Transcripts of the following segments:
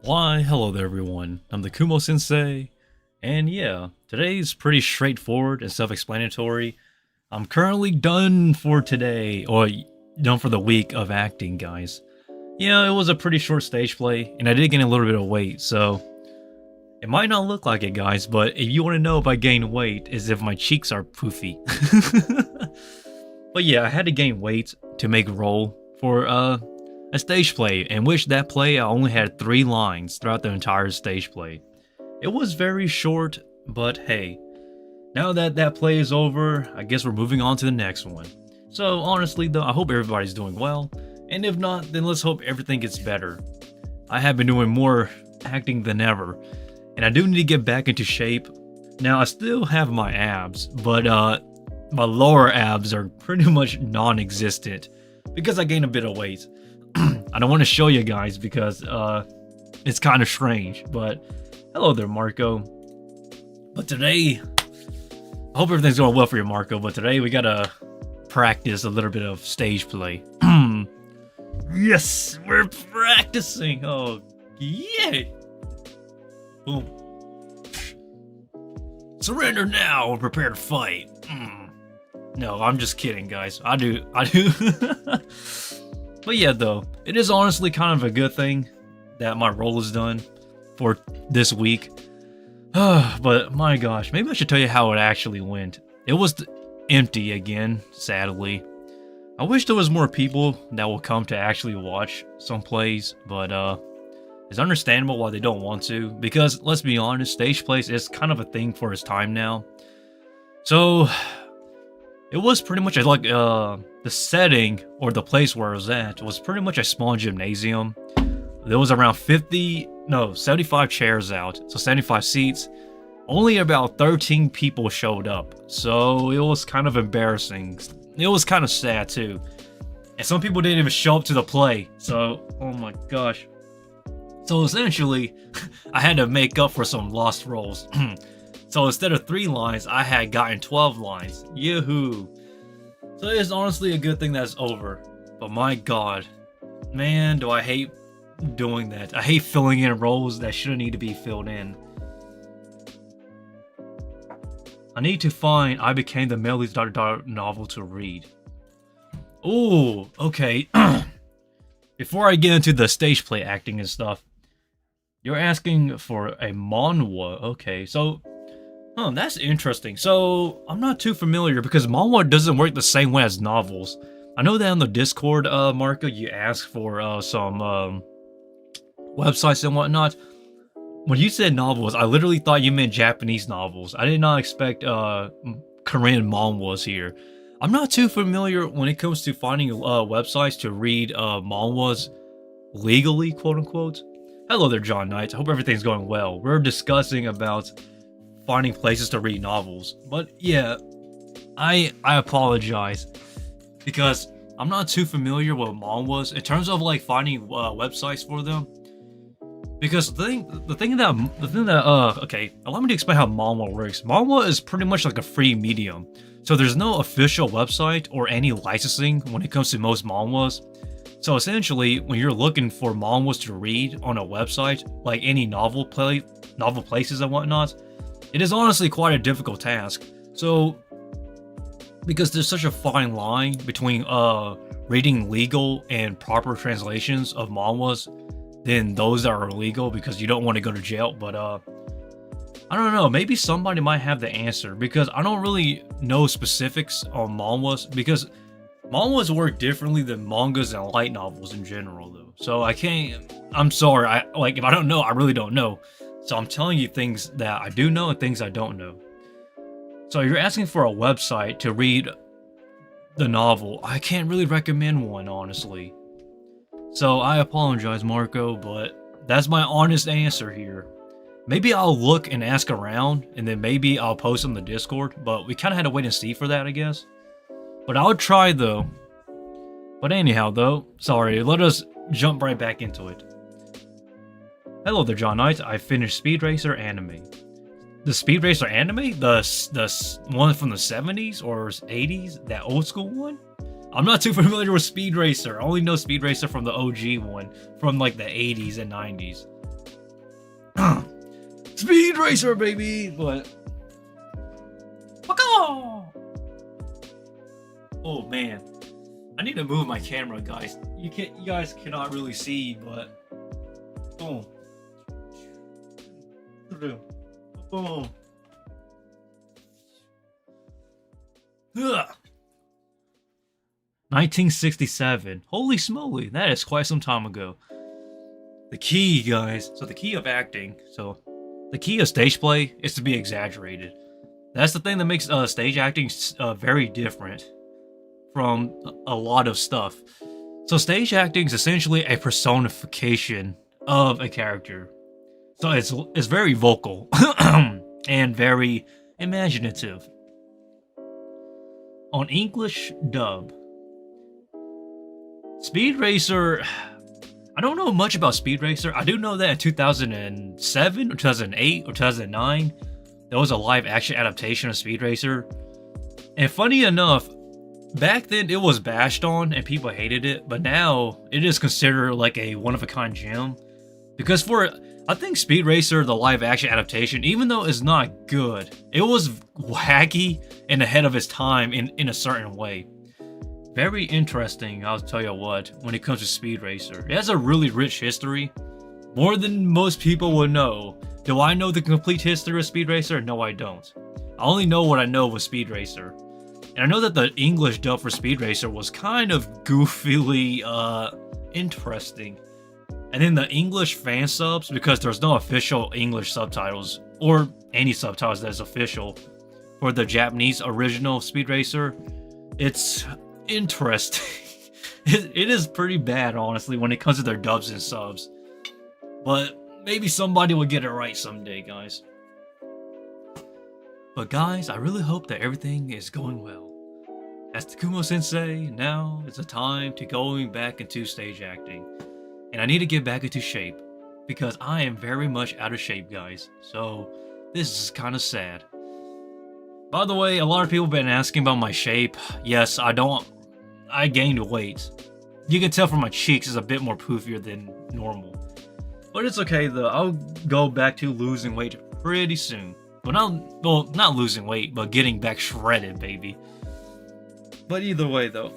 Why, hello there everyone, I'm the Kumo Sensei, and yeah, today's pretty straightforward and self-explanatory. I'm currently done for today, or done for the week of acting, guys. Yeah, it was a pretty short stage play, and I did gain a little bit of weight, so it might not look like it, guys, but if you want to know if I gained weight, is if my cheeks are poofy. But yeah, I had to gain weight to make a role for a stage play, in which that play I only had 3 lines throughout the entire stage play. It was very short, but hey, now that that play is over, I guess we're moving on to the next one. So honestly though, I hope everybody's doing well, and if not, then let's hope everything gets better. I have been doing more acting than ever, and I do need to get back into shape. Now I still have my abs, but my lower abs are pretty much non-existent because I gained a bit of weight. I don't want to show you guys because it's kind of strange, but hello there, Marco. But today, I hope everything's going well for you, Marco, but today we gotta practice a little bit of stage play. Yes, we're practicing. Oh, yay. Boom. Surrender now or prepare to fight. No, I'm just kidding, guys. I do. But yeah, though, it is honestly kind of a good thing that my role is done for this week. But my gosh, maybe I should tell you how it actually went. It was empty again, sadly. I wish there was more people that will come to actually watch some plays, but it's understandable why they don't want to, because let's be honest, stage plays is kind of a thing for its time now. So it was pretty much like the setting or the place where I was at was pretty much a small gymnasium. There was around 75 chairs out, so 75 seats. Only about 13 people showed up, so it was kind of embarrassing. It was kind of sad too. And some people didn't even show up to the play, so oh my gosh. So essentially, I had to make up for some lost roles. So instead of 3 lines, I had gotten 12 lines. Yoo-hoo. So it's honestly a good thing that's over. But my god, man, do I hate doing that. I hate filling in roles that shouldn't need to be filled in. I need to find I Became the Melly's Daughter novel to read. Ooh, okay. Before I get into the stage play acting and stuff, you're asking for a manhwa. Okay, so that's interesting. So I'm not too familiar because manhwa doesn't work the same way as novels. I know that on the Discord, Marco, you asked for some websites and whatnot. When you said novels, I literally thought you meant Japanese novels. I did not expect Korean manhwas here. I'm not too familiar when it comes to finding websites to read manhwas legally, quote unquote. Hello there, John Knight. I hope everything's going well. We're discussing about finding places to read novels. But yeah, I apologize because I'm not too familiar with manhwas in terms of like finding websites for them. Because the thing that okay, allow me to explain how manhwa works. Manhwa is pretty much like a free medium. So there's no official website or any licensing when it comes to most manhwas. So essentially, when you're looking for manhwas to read on a website, like any novel places and whatnot, it is honestly quite a difficult task. So, because there's such a fine line between reading legal and proper translations of manhwas than those that are illegal because you don't want to go to jail. But I don't know, maybe somebody might have the answer because I don't really know specifics on manhwas because manhwas work differently than mangas and light novels in general though. So I'm sorry, if I don't know, I really don't know. So I'm telling you things that I do know and things I don't know. So you're asking for a website to read the novel. I can't really recommend one, honestly. So I apologize, Marco, but that's my honest answer here. Maybe I'll look and ask around, and then maybe I'll post on the Discord, but we kind of had to wait and see for that, I guess. But I'll try, though. But anyhow, though, sorry, let us jump right back into it. Hello there, John Knight. I finished Speed Racer anime. The Speed Racer anime? The one from the 70s or 80s? That old school one? I'm not too familiar with Speed Racer. I only know Speed Racer from the OG one, from like the 80s and 90s. Speed Racer, baby! But... Oh, man. I need to move my camera, guys. You guys cannot really see, but... Boom. Boom. Ugh. 1967. Holy smoly, that is quite some time ago. The key, guys. So the key of acting. So the key of stage play is to be exaggerated. That's the thing that makes stage acting very different from a lot of stuff. So stage acting is essentially a personification of a character. So it's very vocal and very imaginative. On English dub, Speed Racer, I don't know much about Speed Racer. I do know that in 2007 or 2008 or 2009, there was a live action adaptation of Speed Racer. And funny enough, back then it was bashed on and people hated it, but now it is considered like a one-of-a-kind gem. Because I think Speed Racer, the live action adaptation, even though it's not good, it was wacky and ahead of its time in a certain way. Very interesting, I'll tell you what, when it comes to Speed Racer. It has a really rich history, more than most people would know. Do I know the complete history of Speed Racer? No, I don't. I only know what I know with Speed Racer. And I know that the English dub for Speed Racer was kind of goofily interesting. And then the English fan subs, because there's no official English subtitles, or any subtitles that's official, for the Japanese original Speed Racer, it's interesting. It is pretty bad, honestly, when it comes to their dubs and subs. But maybe somebody will get it right someday, guys. But guys, I really hope that everything is going well. As the Kumo Sensei, now it's a time to going back into stage acting. And I need to get back into shape, because I am very much out of shape, guys. So, this is kind of sad. By the way, a lot of people have been asking about my shape. Yes, I gained weight. You can tell from my cheeks is a bit more poofier than normal. But it's okay though, I'll go back to losing weight pretty soon. Well, not losing weight, but getting back shredded, baby. But either way though.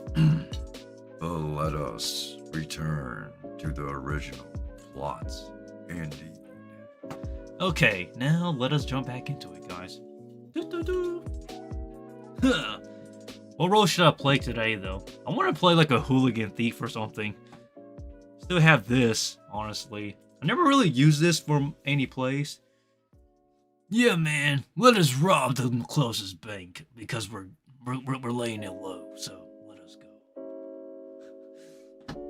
Let us return to the original plots, indeed. Okay, now let us jump back into it, guys. What role should I play today, though? I want to play like a hooligan thief or something. Still have this, honestly. I never really used this for any place. Yeah, man, let us rob the closest bank because we're laying it low. So let us go.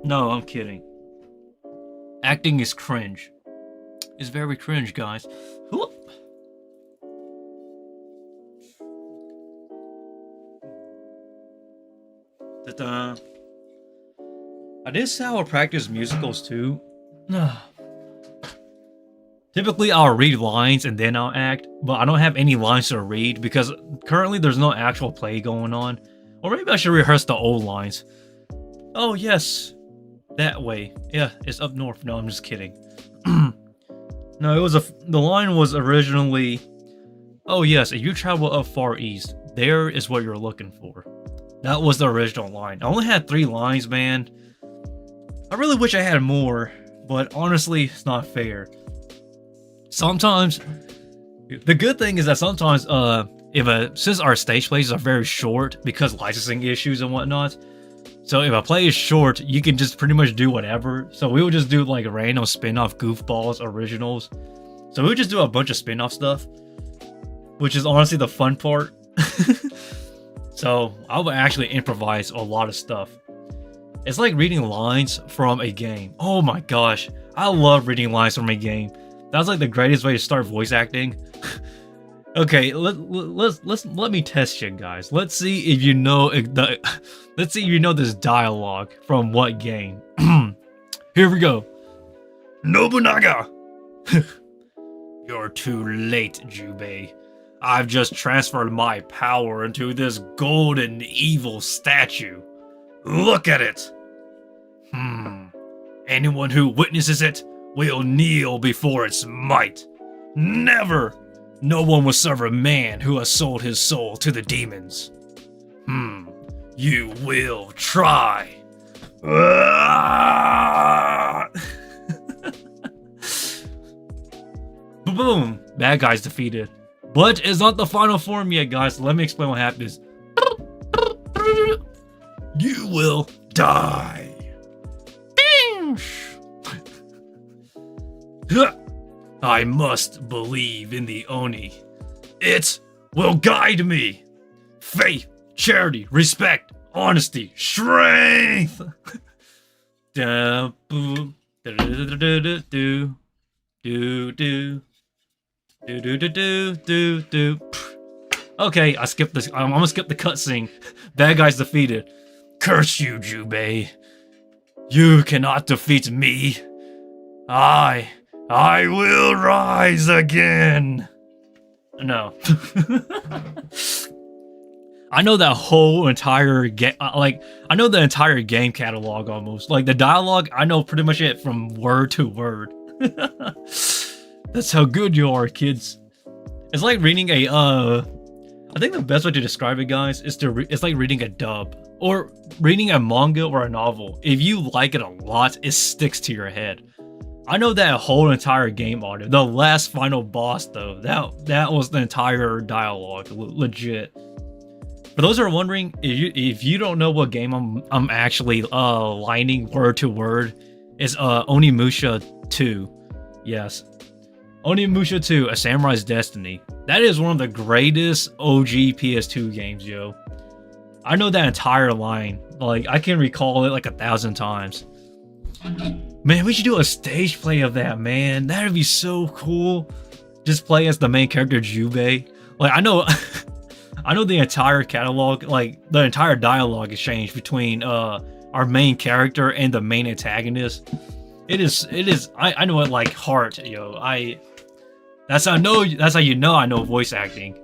No, I'm kidding. Acting is cringe. It's very cringe, guys. Whoop. Ta-da. I did say I would practice musicals too. Typically, I'll read lines and then I'll act, but I don't have any lines to read because currently there's no actual play going on. Or maybe I should rehearse the old lines. Oh, yes. That way. Yeah, it's up north. No, I'm just kidding. No, the line was originally, oh yes, if you travel up far east, there is what you're looking for. That was the original line. I only had 3 lines, man. I really wish I had more, but honestly, it's not fair. Sometimes, the good thing is that sometimes, since our stage plays are very short because licensing issues and whatnot, so if a play is short, you can just pretty much do whatever. So we would just do like random spin-off goofballs, originals. So we would just do a bunch of spin-off stuff, which is honestly the fun part. So I would actually improvise a lot of stuff. It's like reading lines from a game. Oh my gosh, I love reading lines from a game. That's like the greatest way to start voice acting. Okay, let me test you guys. Let's see if you know let's see if you know this dialogue from what game. Here we go. Nobunaga! You're too late, Jubei. I've just transferred my power into this golden evil statue. Look at it! Anyone who witnesses it will kneel before its might. Never! No one will serve a man who has sold his soul to the demons. You will try. Boom! Bad guy's defeated. But it's not the final form yet, guys. Let me explain what happens. You will die. I must believe in the Oni. It will guide me. Faith, charity, respect, honesty, strength. Okay, I skipped this. I'm gonna skip the cutscene. Bad guy's defeated. Curse you, Jubei. You cannot defeat me. I will rise again. No. I know that whole entire game. Like, I know the entire game catalog almost. Like, the dialogue, I know pretty much it from word to word. That's how good you are, kids. It's like reading a, I think the best way to describe it, guys, is it's like reading a dub. Or reading a manga or a novel. If you like it a lot, it sticks to your head. I know that whole entire game audio. The last final boss, though, that was the entire dialogue, legit. For those who are wondering, if you don't know what game I'm actually lining word to word, it's Onimusha 2. Yes, Onimusha 2: A Samurai's Destiny. That is one of the greatest OG PS2 games, yo. I know that entire line. Like, I can recall it like 1,000 times. Man, we should do a stage play of that, man. That'd be so cool. Just play as the main character, Jubei. Like, I know I know the entire catalog, like the entire dialogue exchange between our main character and the main antagonist. It is I know it like heart, yo. That's how you know I know voice acting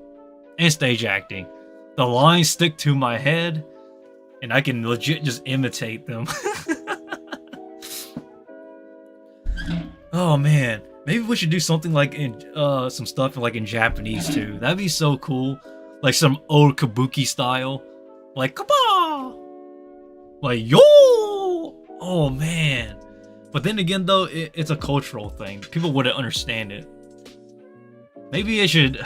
and stage acting. The lines stick to my head and I can legit just imitate them. Oh man, maybe we should do something like in some stuff like in Japanese too. That'd be so cool. Like some old kabuki style. Like, kaba! Like, yo! Oh man. But then again though, it's a cultural thing. People wouldn't understand it. Maybe it should...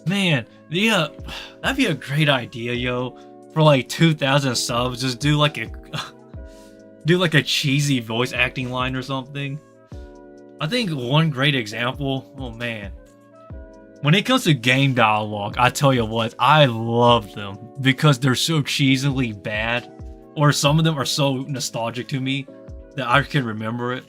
Man, yeah, that'd be a great idea, yo. For like 2,000 subs, just do like a cheesy voice acting line or something. I think one great example, oh man. When it comes to game dialogue, I tell you what, I love them because they're so cheesily bad, or some of them are so nostalgic to me that I can remember it.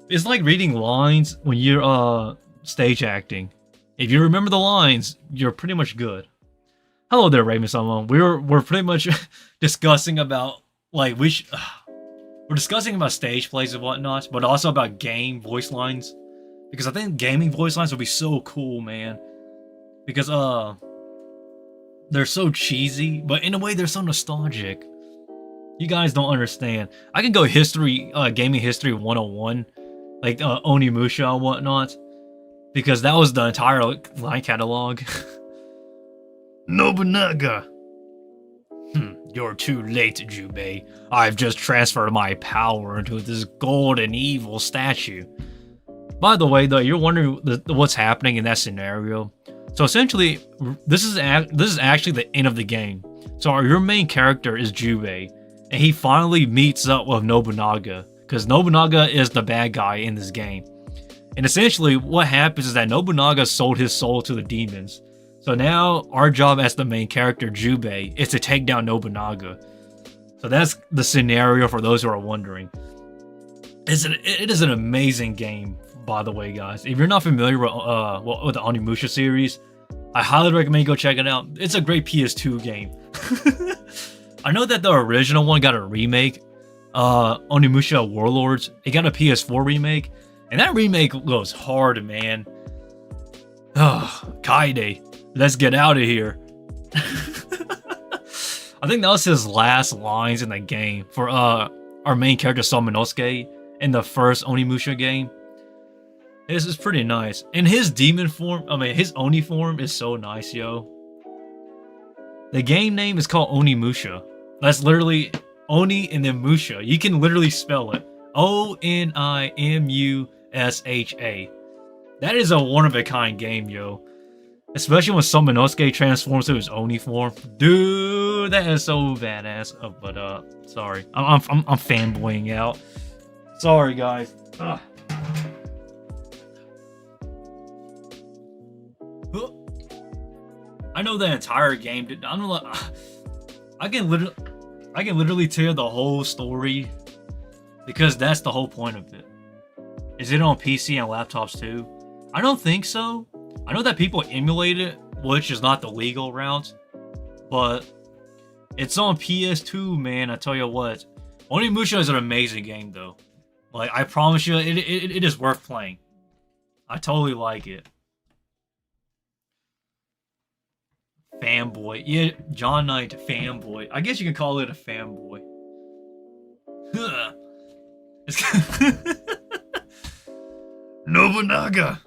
It's like reading lines when you're stage acting. If you remember the lines, you're pretty much good. Hello there, Raven-sama. We're pretty much discussing about like we're discussing about stage plays and whatnot, but also about game voice lines. Because I think gaming voice lines would be so cool, man. Because they're so cheesy, but in a way they're so nostalgic. You guys don't understand. I can go gaming history 101, like Onimusha and whatnot, because that was the entire line catalog. Nobunaga. You're too late, Jubei. I've just transferred my power into this golden evil statue. By the way, though, you're wondering what's happening in that scenario. So essentially, this is actually the end of the game. So your main character is Jubei, and he finally meets up with Nobunaga, because Nobunaga is the bad guy in this game. And essentially, what happens is that Nobunaga sold his soul to the demons. So now, our job as the main character, Jubei, is to take down Nobunaga. So that's the scenario for those who are wondering. It is an amazing game, by the way, guys. If you're not familiar with the Onimusha series, I highly recommend you go check it out. It's a great PS2 game. I know that the original one got a remake, Onimusha Warlords. It got a PS4 remake, and that remake goes hard, man. Kaide, let's get out of here. I think that was his last lines in the game for our main character Somenosuke in the first Onimusha game. It's pretty nice. And his demon form, I mean, his Oni form is so nice, yo. The game name is called Onimusha. That's literally Oni and then Musha. You can literally spell it. Onimusha. That is a one-of-a-kind game, yo. Especially when Summinosuke transforms to his Oni form. Dude, that is so badass. Oh, but, sorry. I'm fanboying out. Sorry, guys. Ugh. I know the entire game. I can literally tell you the whole story because that's the whole point of it. Is it on PC and laptops too? I don't think so. I know that people emulate it, which is not the legal route, but it's on PS2, man. I tell you what, Onimusha is an amazing game, though. Like, I promise you, it is worth playing. I totally like it. Fanboy. Yeah, John Knight, fanboy. I guess you can call it a fanboy. Nobunaga!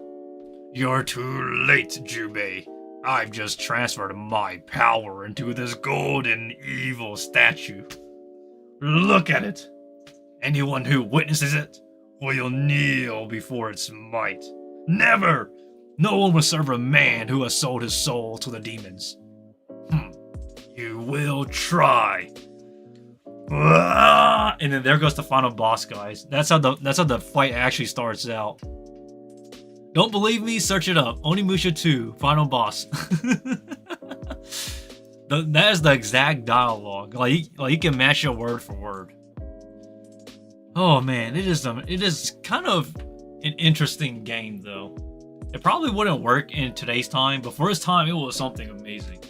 You're too late, Jubei. I've just transferred my power into this golden evil statue. Look at it. Anyone who witnesses it will kneel before its might. Never! No one will serve a man who has sold his soul to the demons. You will try. And then there goes the final boss, guys. That's how the fight actually starts out. Don't believe me? Search it up. Onimusha 2, final boss. That is the exact dialogue. Like you can match it word for word. Oh man, it is kind of an interesting game though. It probably wouldn't work in today's time, but for its time, it was something amazing.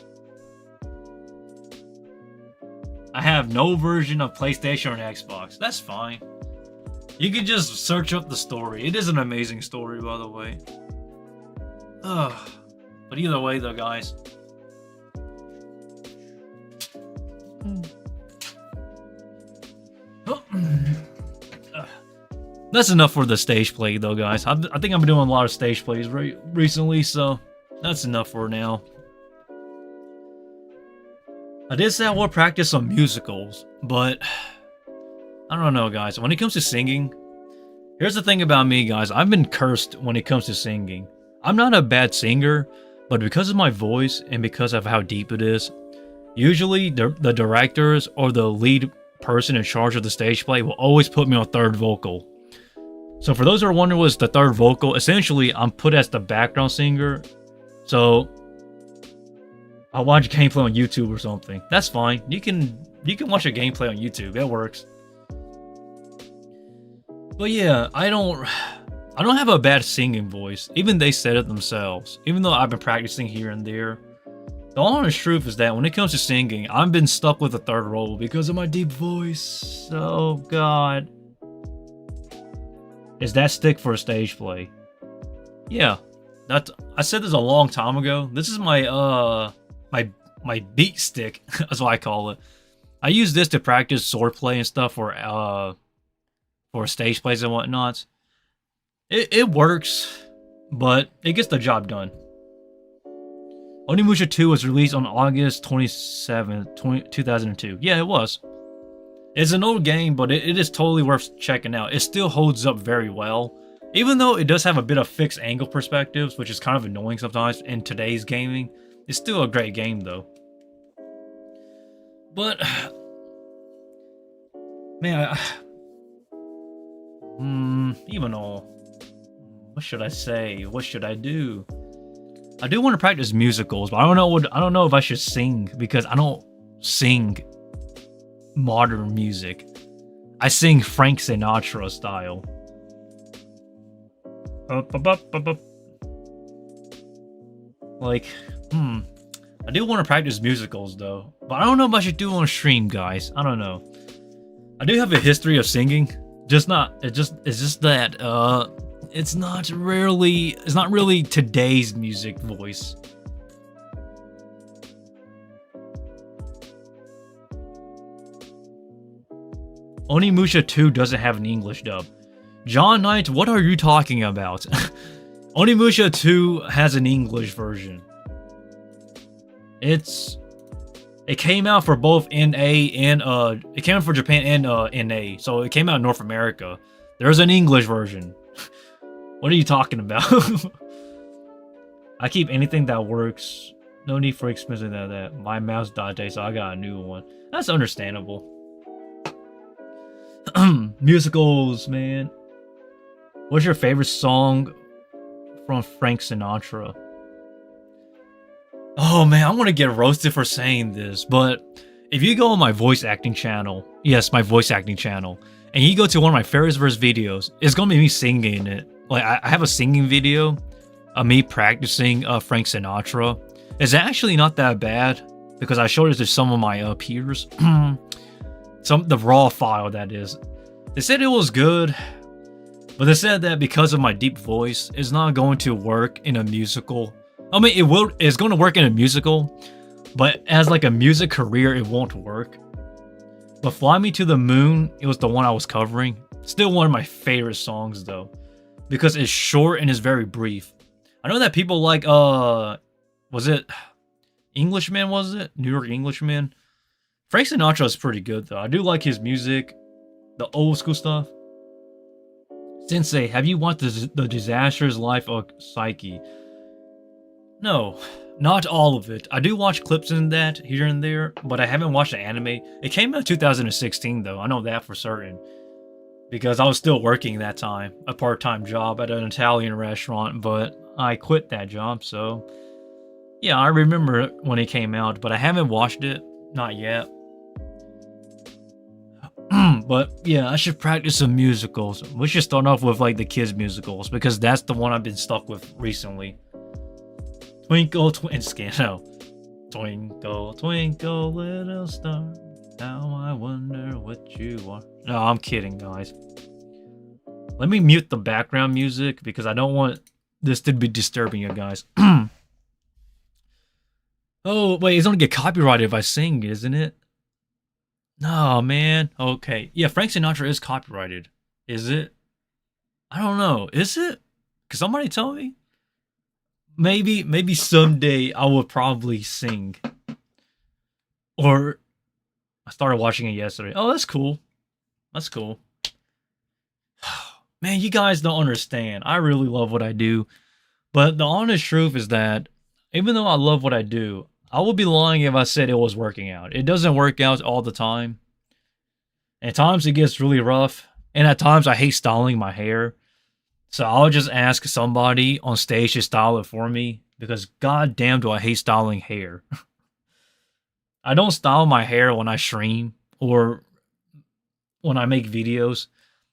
I have no version of PlayStation or Xbox. That's fine. You can just search up the story. It is an amazing story, by the way. Ugh. But either way, though, guys. That's enough for the stage play, though, guys. I think I've been doing a lot of stage plays recently, so that's enough for now. I did say I would practice some musicals, but I don't know, guys. When it comes to singing, here's the thing about me, guys. I've been cursed when it comes to singing. I'm not a bad singer, but because of my voice and because of how deep it is, usually the directors or the lead person in charge of the stage play will always put me on third vocal. So for those who are wondering what's the third vocal, essentially I'm put as the background singer. So I'll watch gameplay on YouTube or something. That's fine. You can watch a gameplay on YouTube. It works. But yeah, I don't have a bad singing voice. Even they said it themselves. Even though I've been practicing here and there. The honest truth is that when it comes to singing, I've been stuck with the third role because of my deep voice. Oh god. Is that stick for a stage play? Yeah. I said this a long time ago. This is my my beat stick. That's what I call it. I use this to practice swordplay and stuff for stage plays and whatnot. It works, but it gets the job done. Onimusha 2 was released on August 27th, 2002. Yeah, it was. It's an old game, but it is totally worth checking out. It still holds up very well. Even though it does have a bit of fixed angle perspectives, which is kind of annoying sometimes in today's gaming, it's still a great game though. But, man, even all, what should I say? What should I do? I do want to practice musicals, but I don't know if I should sing because I don't sing modern music. I sing Frank Sinatra style. Like, I do want to practice musicals though, but I don't know if I should do it on stream, guys. I don't know. I do have a history of singing, it's just that it's not really today's music voice. Onimusha 2 doesn't have an English dub. John Knight, what are you talking about? Onimusha 2 has an English version. It came out for both NA and it came out for Japan and NA, so it came out in North America. There's an English version. What are you talking about? I keep anything that works. No need for expensive than that. My mouse died, so I got a new one. That's understandable. Musicals, man. What's your favorite song from Frank Sinatra? Oh man, I'm gonna get roasted for saying this, but if you go on my voice acting channel, yes, my voice acting channel, and you go to one of my Ferris verse videos, it's gonna be me singing it. Like I have a singing video of me practicing Frank Sinatra. It's actually not that bad because I showed it to some of my peers. The raw file, that is. They said it was good, but they said that because of my deep voice, it's not going to work in a musical. I mean, it's going to work in a musical, but as like a music career, it won't work. But Fly Me to the Moon, it was the one I was covering. Still one of my favorite songs though, because it's short and it's very brief. I know that people like, was it Englishman, was it? New York Englishman? Frank Sinatra is pretty good though. I do like his music, the old school stuff. Sensei, have you watched the Disastrous Life of Psyche? No, not all of it. I do watch clips in that here and there, but I haven't watched the anime. It came out in 2016 though, I know that for certain. Because I was still working that time, a part-time job at an Italian restaurant, but I quit that job, so... Yeah, I remember when it came out, but I haven't watched it, not yet. But yeah, I should practice some musicals. We should start off with like the kids musicals, because that's the one I've been stuck with recently. Twinkle, no. Twinkle, twinkle, little star, how I wonder what you are. No, I'm kidding, guys. Let me mute the background music, because I don't want this to be disturbing you guys. Oh, wait, it's gonna get copyrighted if I sing, isn't it? No, man. Okay. Yeah, Frank Sinatra is copyrighted. Is it? I don't know. Is it? Can somebody tell me? Maybe someday I will probably sing. Or I started watching it yesterday. Oh, that's cool. That's cool. Man, you guys don't understand. I really love what I do. But the honest truth is that even though I love what I do, I would be lying if I said it was working out. It doesn't work out all the time. At times it gets really rough. And at times I hate styling my hair. So I'll just ask somebody on stage to style it for me. Because goddamn do I hate styling hair. I don't style my hair when I stream or when I make videos.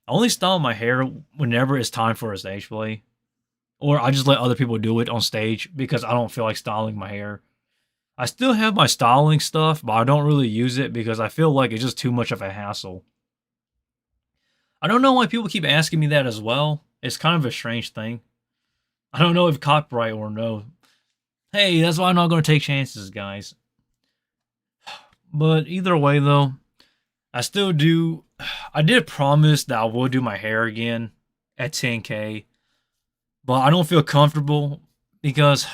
I only style my hair whenever it's time for a stage play. Or I just let other people do it on stage because I don't feel like styling my hair. I still have my styling stuff, but I don't really use it because I feel like it's just too much of a hassle. I don't know why people keep asking me that as well. It's kind of a strange thing. I don't know if copyright or no. Hey, that's why I'm not going to take chances, guys. But either way, though, I still do... I did promise that I will do my hair again at 10K. But I don't feel comfortable because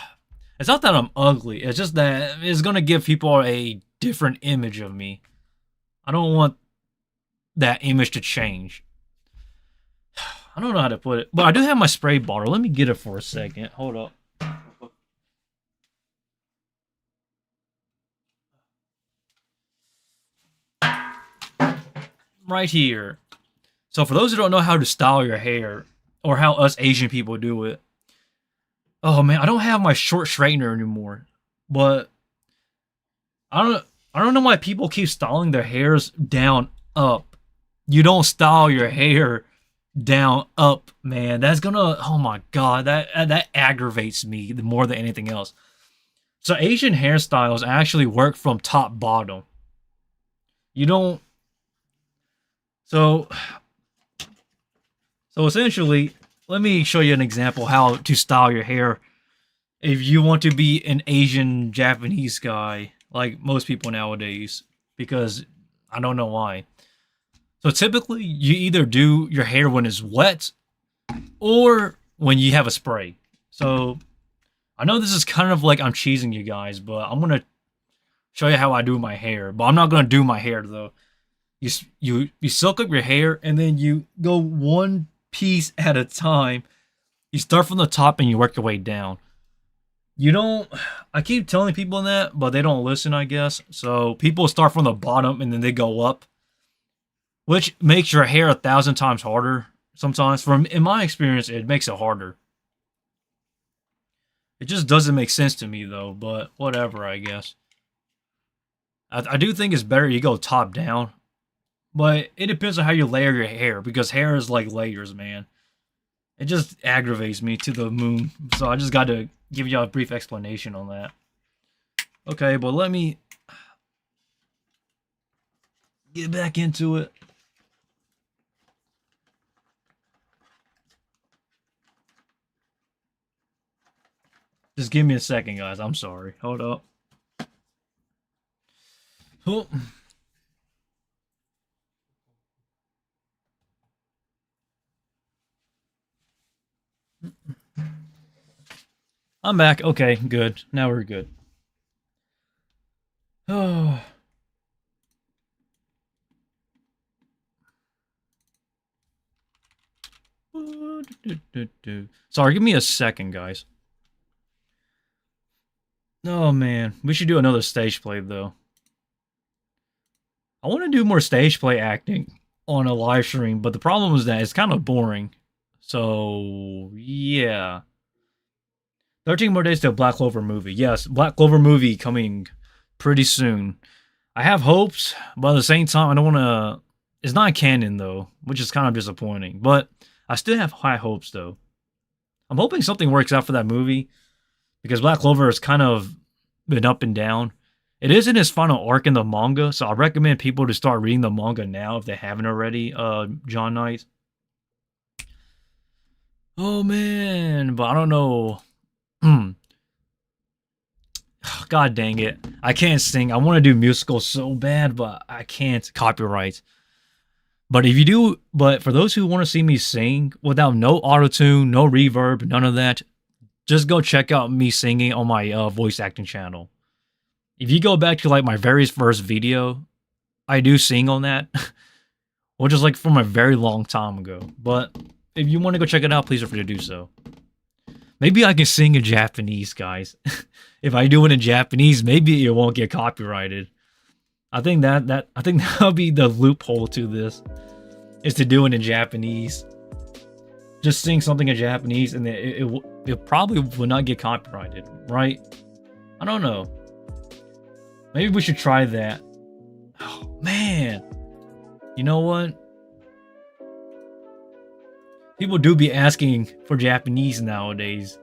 it's not that I'm ugly. It's just that it's going to give people a different image of me. I don't want that image to change. I don't know how to put it. But I do have my spray bottle. Let me get it for a second. Hold up. Right here. So for those who don't know how to style your hair, or how us Asian people do it. Oh man, I don't have my short straightener anymore. But I don't know why people keep styling their hairs down up. You don't style your hair down up, man. That's gonna, oh my god, that aggravates me more than anything else. So Asian hairstyles actually work from top bottom. You don't. So essentially, let me show you an example how to style your hair if you want to be an Asian Japanese guy like most people nowadays, because I don't know why. So typically, you either do your hair when it's wet or when you have a spray. So I know this is kind of like I'm cheesing you guys, but I'm gonna show you how I do my hair. But I'm not gonna do my hair though. You silk up your hair and then you go one piece at a time. You start from the top and you work your way down. You don't. I keep telling people that, but they don't listen, I guess. So people start from the bottom and then they go up, which makes your hair 1,000 times harder. Sometimes, from in my experience, it makes it harder. It just doesn't make sense to me though. But whatever, I guess. I do think it's better you go top down, but it depends on how you layer your hair because hair is like layers, man. It just aggravates me to the moon. So I just got to give you a brief explanation on that. Okay, but let me get back into it. Just give me a second, guys. I'm sorry. Hold up. Oh. I'm back. Okay, good. Now we're good. Oh. Sorry, give me a second, guys. Oh man, we should do another stage play though. I want to do more stage play acting on a live stream, but the problem is that it's kind of boring. So yeah. 13 more days to a Black Clover movie. Yes, Black Clover movie coming pretty soon. I have hopes, but at the same time, I don't want to. It's not canon though, which is kind of disappointing. But I still have high hopes though. I'm hoping something works out for that movie because Black Clover has kind of been up and down. It is in its final arc in the manga, so I recommend people to start reading the manga now if they haven't already. John Knight. Oh man, but I don't know. God dang it. I can't sing. I want to do musicals so bad, but I can't. Copyright. But if you do, but for those who want to see me sing without no auto-tune, no reverb, none of that, just go check out me singing on my voice acting channel. If you go back to like my very first video, I do sing on that, which is like from a very long time ago. But if you want to go check it out, please feel free to do so. Maybe I can sing in Japanese, guys. If I do it in Japanese, maybe it won't get copyrighted. I think that'll be the loophole to this, is to do it in Japanese. Just sing something in Japanese, and it probably will not get copyrighted, right? I don't know. Maybe we should try that. Oh man, you know what? People do be asking for Japanese nowadays,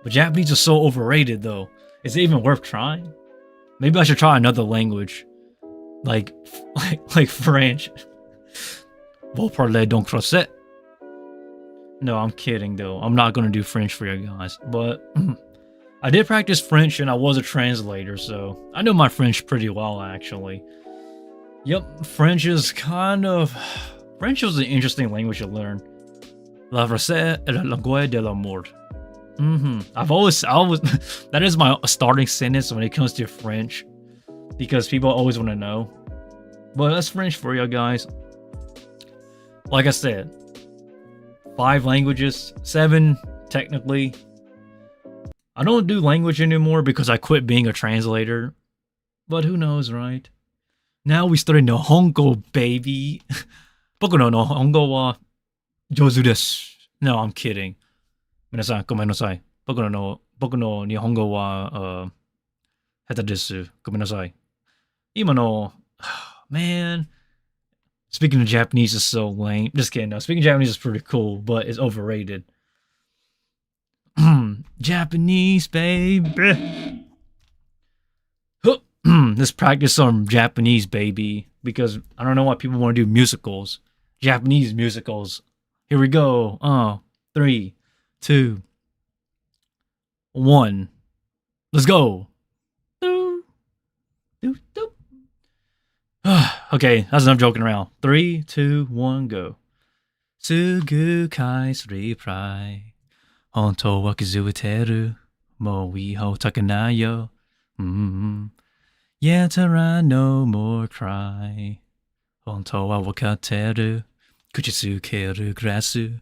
but Japanese is so overrated though. Is it even worth trying? Maybe I should try another language, like French. Vous parlez donc français? No, I'm kidding though. I'm not gonna do French for you guys, but I did practice French and I was a translator, so I know my French pretty well actually. Yep, French is French is an interesting language to learn. La français est la langue de l'amour. I've always that is my starting sentence when it comes to French, because people always want to know. But that's French for you guys. Like I said, 5 languages, 7 technically. I don't do language anymore because I quit being a translator. But who knows, right? Now we study Nihongo, baby. Boku no Nihongo wa jouzu desu. No, I'm kidding. 皆さん、ごめんなさい。僕の日本語は、下手です。ごめんなさい。今の、man, speaking of Japanese is so lame. Just kidding. No, speaking Japanese is pretty cool, but it's overrated. Japanese, baby. Let's practice some Japanese, baby, because I don't know why people want to do musicals. Japanese musicals. Here we go. 3, 2, 1. Let's go. Okay, that's enough joking around. 3, 2, 1, go. Sugu kai sri prai. Honto wa kizueteru. Mo iho takanayo. Yetara no more cry. Honto wa wakateru. Kuchisukeru grasu.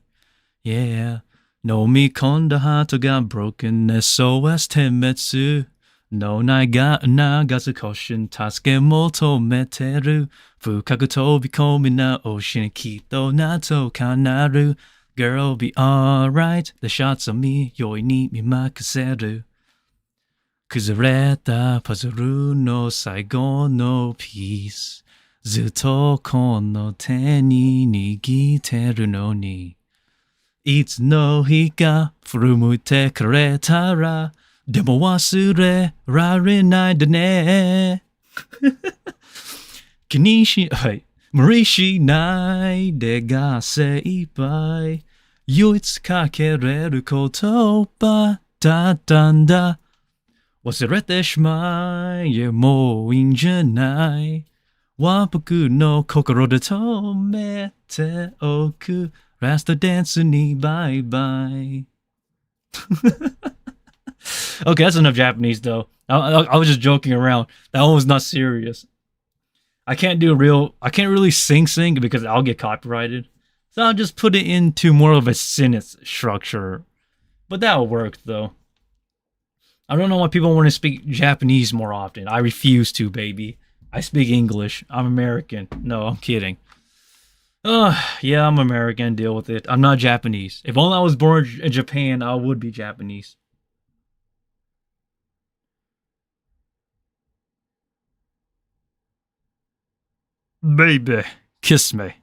Yeah. No mi konda hato ga broken. SOS temetsu. No nagasu koshin tasuke mo tometeru. Fukaku tobikomi na ocean kito nato kanaru. Girl, be alright. The shots on me, yoi ni mi makaseru. Kuzureta pazuru no saigo no peace. Zuto kono te ni nigiteru no ni. いつの日か振り向いてくれたらでも忘れられないでね気にし、はい、無理しないでが精一杯唯一かけれる言葉だったんだ忘れてしまえもういいんじゃないは僕の心で止めておくLast dance ni bye bye. Okay, that's enough Japanese though. I was just joking around. That one was not serious. I can't really sing because I'll get copyrighted. So I'll just put it into more of a sentence structure. But that'll work though. I don't know why people want to speak Japanese more often. I refuse to, baby. I speak English. I'm American. No, I'm kidding. Yeah, I'm American. Deal with it. I'm not Japanese. If only I was born in Japan, I would be Japanese. Baby, kiss me.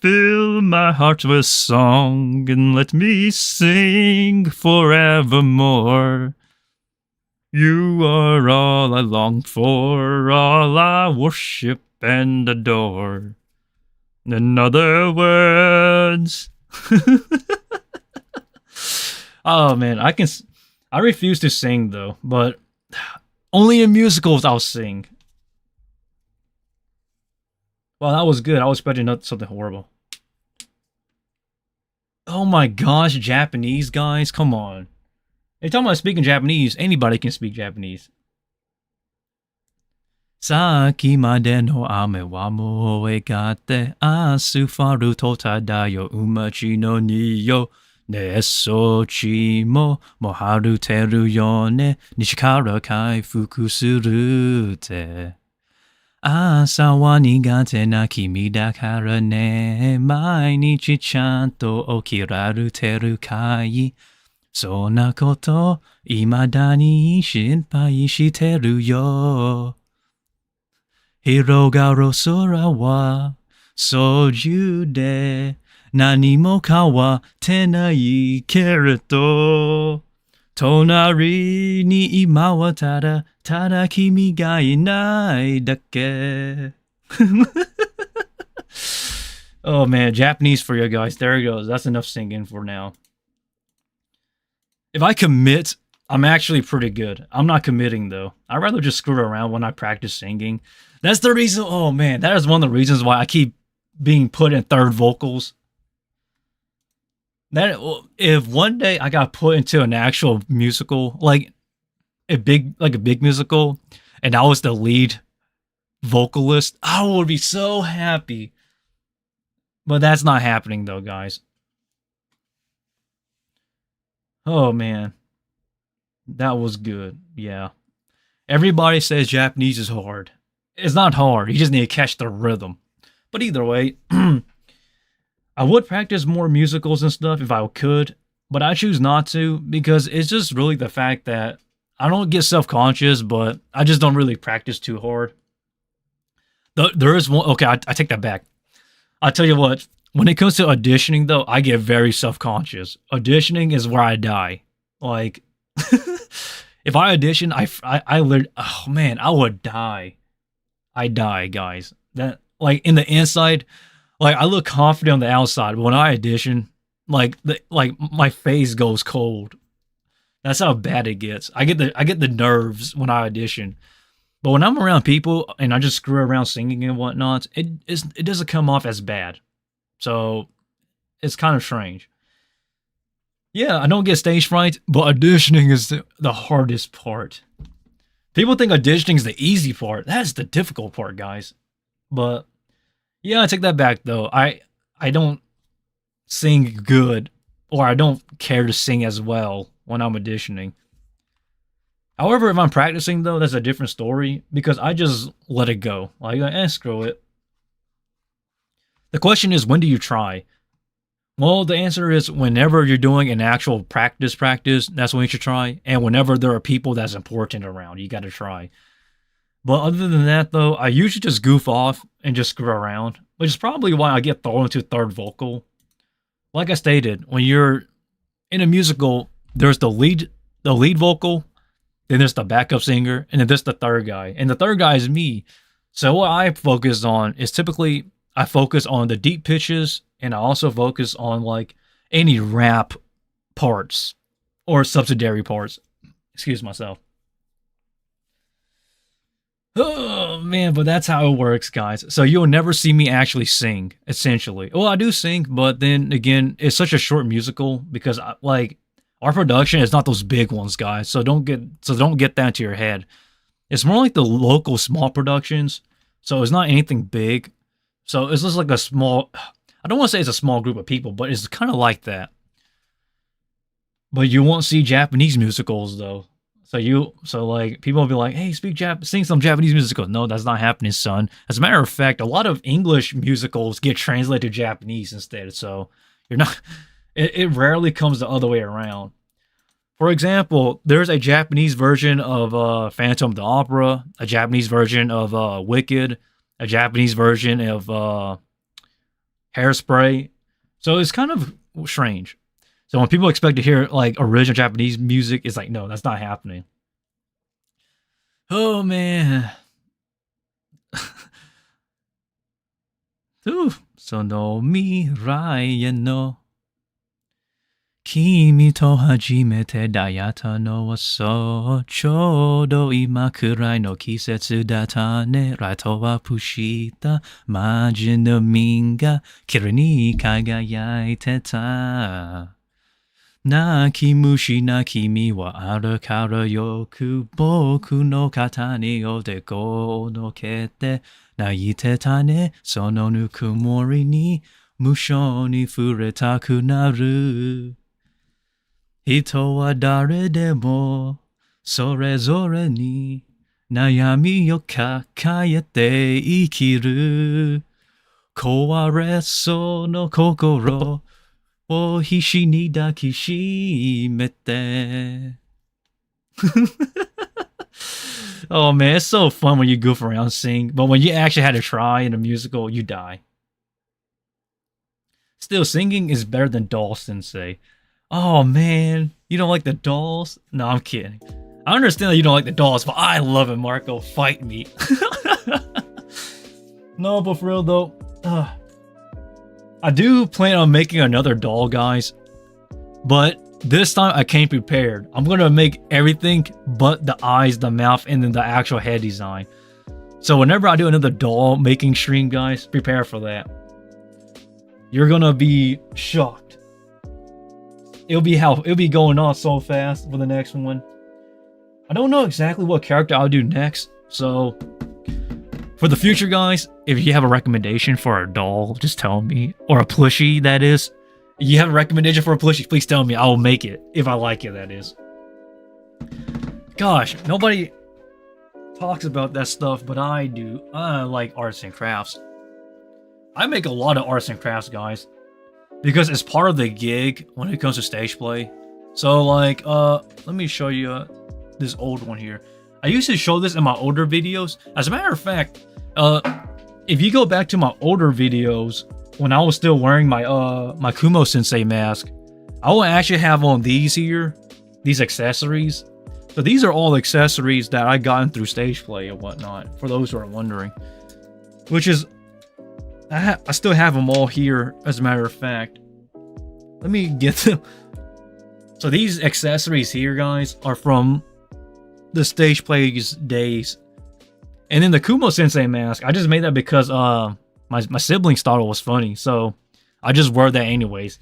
Fill my heart with song and let me sing forevermore. You are all I long for, all I worship and adore. In other words, oh man, I refuse to sing though, but only in musicals I'll sing. Well, that was good. I was expecting something horrible. Oh my gosh, Japanese guys, come on. Hey, talking about speaking Japanese, anybody can speak Japanese. さっきまでの雨はもう終わってアスファルト漂う街の匂いねそっちもう晴れてるよね西から回復するって朝は苦手な君だからね毎日ちゃんと起きられてるかいそんなこと未だに心配してるよ広がる空は操縦で何も変わってないけれど隣に今はただ君がいないだけOh man, Japanese for you guys. There it goes. That's enough singing for now. If I commit, I'm actually pretty good. I'm not committing though. I'd rather just screw around when I practice singing. That's the reason. Oh man, that is one of the reasons why I keep being put in third vocals. That if one day I got put into an actual musical, like a big musical, and I was the lead vocalist, I would be so happy. But that's not happening though, guys. Oh man, that was good. Yeah, everybody says Japanese is hard. It's not hard. You just need to catch the rhythm. But either way, I would practice more musicals and stuff if I could, but I choose not to because it's just really the fact that I don't get self-conscious, but I just don't really practice too hard. There is one. Okay, I take that back. I'll tell you what. When it comes to auditioning, though, I get very self-conscious. Auditioning is where I die. Like, if I audition, I literally, oh man, I would die. I die, guys. That like in the inside, like I look confident on the outside, but when I audition, like my face goes cold. That's how bad it gets. I get the nerves when I audition. But when I'm around people and I just screw around singing and whatnot, it doesn't come off as bad. So it's kind of strange. Yeah, I don't get stage fright, but auditioning is the hardest part. People think auditioning is the easy part. That's the difficult part, guys. But yeah, I take that back though. I don't sing good, or I don't care to sing as well when I'm auditioning. However, if I'm practicing though, that's a different story because I just let it go. Like, screw it. The question is, when do you try? Well, the answer is whenever you're doing an actual practice, that's when you should try. And whenever there are people that's important around, you got to try. But other than that, though, I usually just goof off and just screw around, which is probably why I get thrown into third vocal. Like I stated, when you're in a musical, there's the lead vocal, then there's the backup singer, and then there's the third guy. And the third guy is me. So what I focus on is typically I focus on the deep pitches, and I also focus on like any rap parts or subsidiary parts. Excuse myself. Oh man, but that's how it works, guys. So you'll never see me actually sing, essentially. Well, I do sing, but then again, it's such a short musical because like our production is not those big ones, guys. So don't get that into your head. It's more like the local small productions. So it's not anything big. So it's just like a small, I don't want to say it's a small group of people, but it's kind of like that. But you won't see Japanese musicals though. So like people will be like, "Hey, sing some Japanese musicals." No, that's not happening, son. As a matter of fact, a lot of English musicals get translated to Japanese instead. So you're not. It rarely comes the other way around. For example, there's a Japanese version of Phantom of the Opera, a Japanese version of Wicked, a Japanese version of Hairspray. So it's kind of strange. So when people expect to hear like original Japanese music, it's like, no, that's not happening. Oh man. その未来への君と初めて出会ったのはそうちょうど今くらいの季節だったねライトはプした街のみんが綺麗に輝いてた泣き虫な君はあるからよく僕の肩におでこをのけて泣いてたねそのぬくもりに無性に触れたくなる人は誰でもそれぞれに悩みを抱えて生きる壊れそうの心を必死に抱きしめて Oh man, it's so fun when you goof around and sing, but when you actually had to try in a musical, you die. Still, singing is better than doll Sensei. Oh man, you don't like the dolls? No, I'm kidding. I understand that you don't like the dolls, but I love it, Marco. Fight me. No, but for real though, I do plan on making another doll, guys. But this time I came prepared. I'm gonna make everything but the eyes, the mouth, and then the actual head design. So whenever I do another doll making stream, guys, prepare for that. You're gonna be shocked. It'll be going on so fast for the next one. I don't know exactly what character I'll do next, so for the future, guys, if you have a recommendation for a doll, just tell me. Or a plushie, that is. If you have a recommendation for a plushie, please tell me. I will make it. If I like it, that is. Gosh, nobody talks about that stuff, but I do. I like arts and crafts. I make a lot of arts and crafts, guys. Because it's part of the gig when it comes to stage play. So, like, let me show you this old one here. I used to show this in my older videos. As a matter of fact, if you go back to my older videos, when I was still wearing my my Kumo Sensei mask, I will actually have on these here, these accessories. So these are all accessories that I gotten through stage play and whatnot, for those who are wondering. Which is, I still have them all here, as a matter of fact. Let me get them. So these accessories here, guys, are from the stage plays days. And then the Kumo Sensei mask, I just made that because my siblings thought it was funny, so I just wore that anyways.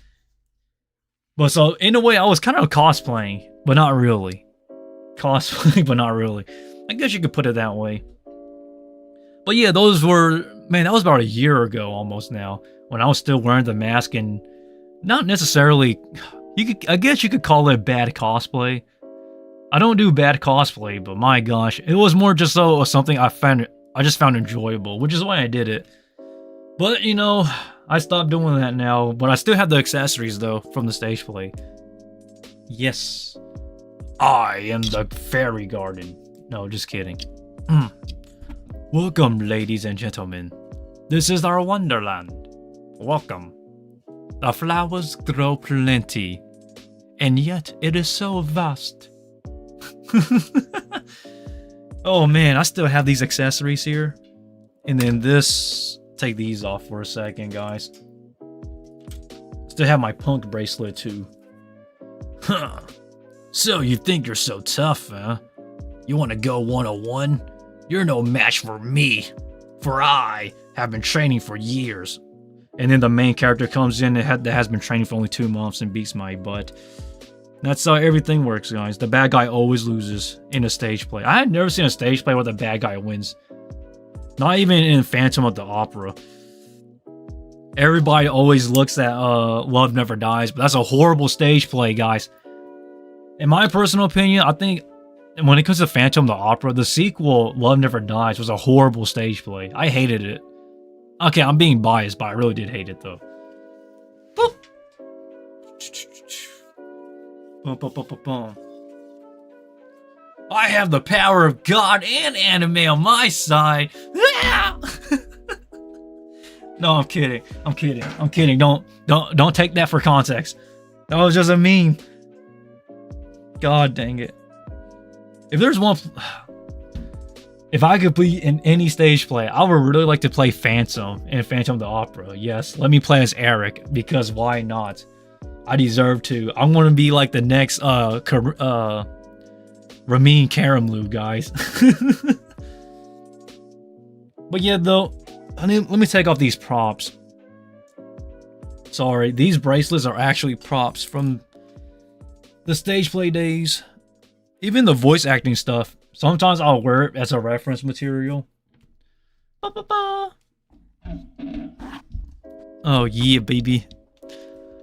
But so in a way, I was kind of cosplaying, but not really. Cosplaying, but not really. I guess you could put it that way. But yeah, those were, man, that was about a year ago almost now, when I was still wearing the mask and not necessarily, I guess you could call it bad cosplay. I don't do bad cosplay, but my gosh, it was more just so something I just found enjoyable, which is why I did it. But you know, I stopped doing that now, but I still have the accessories though from the stage play. Yes, I am the fairy garden. No, just kidding. Welcome, ladies and gentlemen. This is our wonderland. Welcome. The flowers grow plenty, and yet it is so vast. Oh man, I still have these accessories here. And then this, take these off for a second, guys. Still have my punk bracelet too. Huh. So you think you're so tough, huh? You want to go 101? You're no match for me, for I have been training for years. And then the main character comes in that has been training for only 2 months and beats my butt. That's how everything works, guys. The bad guy always loses in a stage play. I had never seen a stage play where the bad guy wins. Not even in Phantom of the Opera. Everybody always looks at Love Never Dies, but that's a horrible stage play, guys. In my personal opinion, I think when it comes to Phantom of the Opera, the sequel, Love Never Dies, was a horrible stage play. I hated it. Okay, I'm being biased, but I really did hate it, though. Boop. Boom, boom, boom, boom, boom. I have the power of God and anime on my side. No, I'm kidding. I'm kidding. I'm kidding. Don't take that for context. That was just a meme. God dang it. If there's one, if I could be in any stage play, I would really like to play Phantom in Phantom of the Opera. Yes, let me play as Eric, because why not? I deserve to. I want to be like the next Ramin Karimloo, guys. But yeah, though, let me take off these props. Sorry, these bracelets are actually props from the stage play days. Even the voice acting stuff, sometimes I'll wear it as a reference material. Ba-ba-ba. Oh yeah, baby.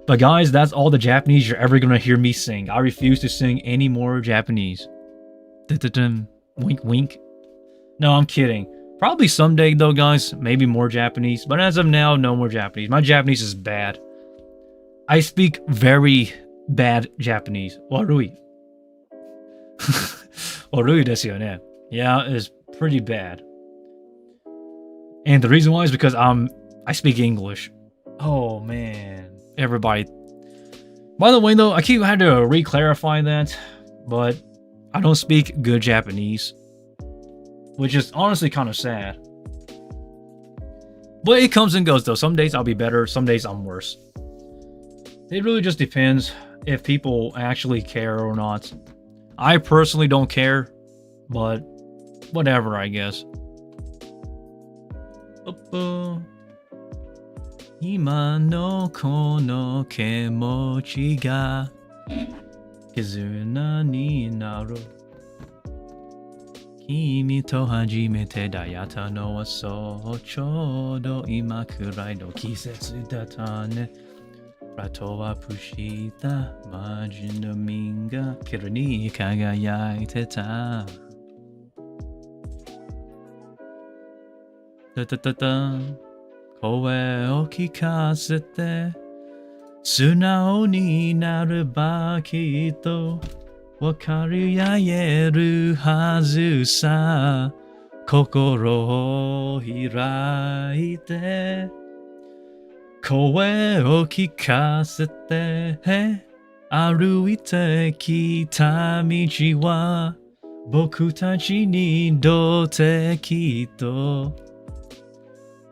But guys, that's all the Japanese you're ever gonna hear me sing. I refuse to sing any more Japanese. Wink wink. No, I'm kidding. Probably someday though, guys, maybe more Japanese. But as of now, no more Japanese. My Japanese is bad. I speak very bad Japanese. Warui. Warui desu yo ne. Yeah, it's pretty bad. And the reason why is because I speak English. Oh man. Everybody. By the way though, I keep having to re-clarify that, but I don't speak good Japanese, which is honestly kind of sad. But it comes and goes though. Some days I'll be better, some days I'm worse. It really just depends if people actually care or not. I personally don't care, but whatever, I guess. 今のこの気持ちが絆になる君と初めて出会ったのはそうちょうど今くらいの季節だったねラトはプしたマジの実がキルに輝いてたタタタタ声を聞かせて素直になればきっと分かり合えるはずさ心を開いて声を聞かせて歩いてきた道は僕たちにとってきっと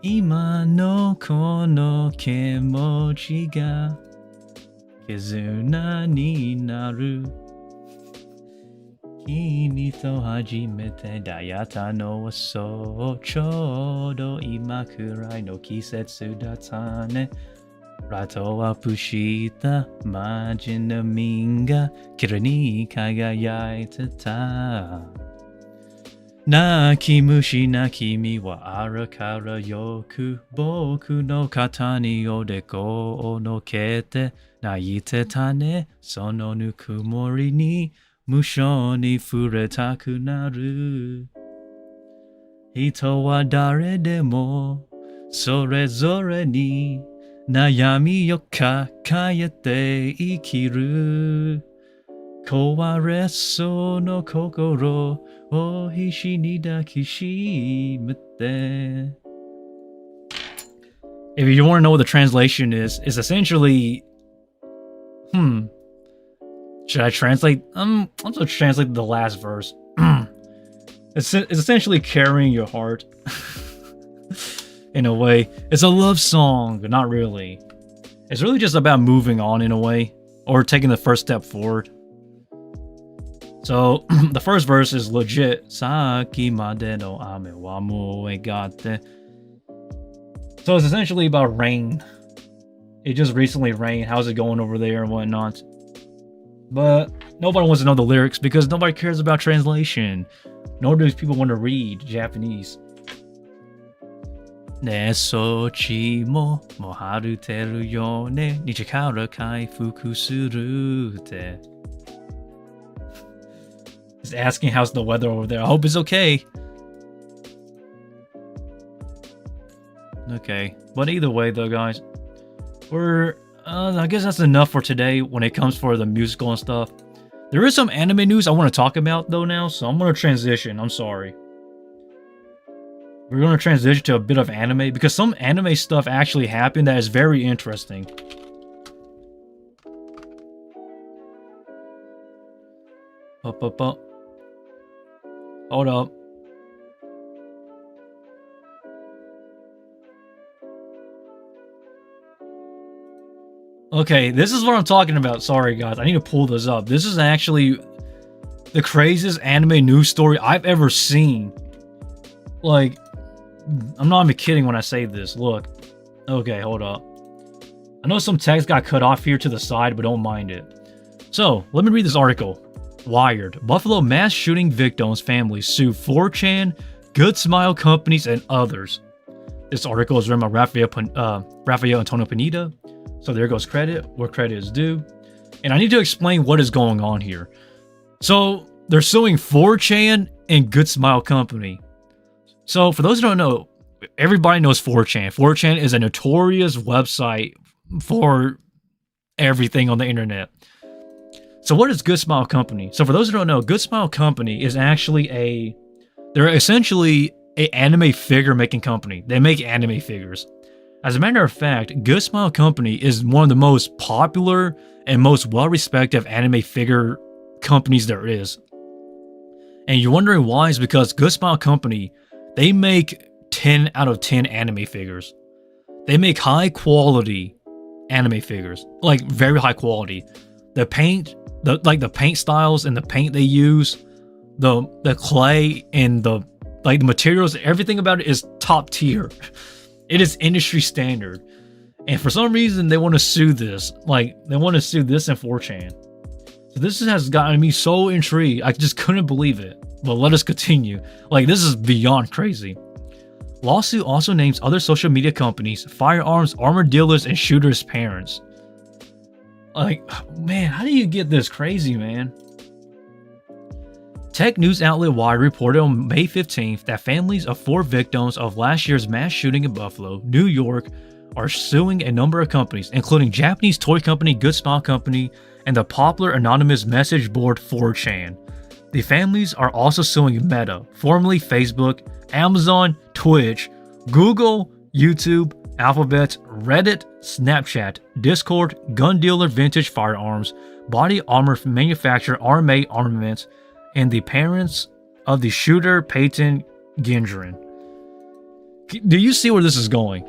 今のこの気持ちが絆になる君と初めて出会ったのはそうちょうど今くらいの季節だったね。ラトアップした街並みが綺麗に輝いてた。泣き虫な君はあらからよく僕の肩におでこをのけて泣いてたね。そのぬくもりに無性に触れたくなる。人は誰でもそれぞれに悩みを抱えて生きる。壊れそうの心を必死に抱きしめて。If you want to know what the translation is, it's essentially, should I translate? I'm going to translate the last verse. It's essentially carrying your heart. In a way, it's a love song, but not really. It's really just about moving on in a way, or taking the first step forward. So the first verse is legit. Saki made no ame wa moe gatte. So it's essentially about rain. It just recently rained. How's it going over there and whatnot? But nobody wants to know the lyrics because nobody cares about translation. Nor do people want to read Japanese. ねそちももう晴れてるよね日から回復するって He's asking how's the weather over there. I hope it's okay. Okay, but either way though guys, I guess that's enough for today when it comes for the musical and stuff. There is some anime news I want to talk about though now, so I'm going to transition. I'm sorry. We're going to transition to a bit of anime because some anime stuff actually happened that is very interesting. Up. Hold up. Okay, this is what I'm talking about. Sorry guys, I need to pull this up. This is actually the craziest anime news story I've ever seen. Like, I'm not even kidding when I say this. Look. Okay, hold up. I know some text got cut off here to the side, but don't mind it. So, let me read this article. Wired. Buffalo mass shooting victims' families sue 4chan, Good Smile companies, and others. This article is written by Rafael Antonio Pineda. So there goes credit, where credit is due. And I need to explain what is going on here. So, they're suing 4chan and Good Smile company. So, for those who don't know, everybody knows 4chan. 4chan is a notorious website for everything on the internet. So, what is Good Smile Company? So, for those who don't know, Good Smile Company is actually they're essentially an anime figure making company. They make anime figures. As a matter of fact, Good Smile Company is one of the most popular and most well-respected anime figure companies there is. And you're wondering why? It's because Good Smile Company, they make 10 out of 10 anime figures. They make high quality anime figures, like very high quality. The paint, the paint styles and the paint they use, the clay and the materials, everything about it is top tier. It is industry standard. And for some reason they want to sue this. They want to sue this and 4chan. So this has gotten me so intrigued. I just couldn't believe it. But let us continue. This is beyond crazy. Lawsuit also names other social media companies, firearms, armor dealers, and shooters' parents. Man, how do you get this crazy, man? Tech news outlet Wired reported on May 15th that families of 4 victims of last year's mass shooting in Buffalo, New York, are suing a number of companies, including Japanese toy company Good Smile Company and the popular anonymous message board 4chan. The families are also suing Meta, formerly Facebook, Amazon, Twitch, Google, YouTube, Alphabet, Reddit, Snapchat, Discord, gun dealer Vintage Firearms, body armor manufacturer RMA Armaments, and the parents of the shooter Peyton Gendron. Do you see where this is going?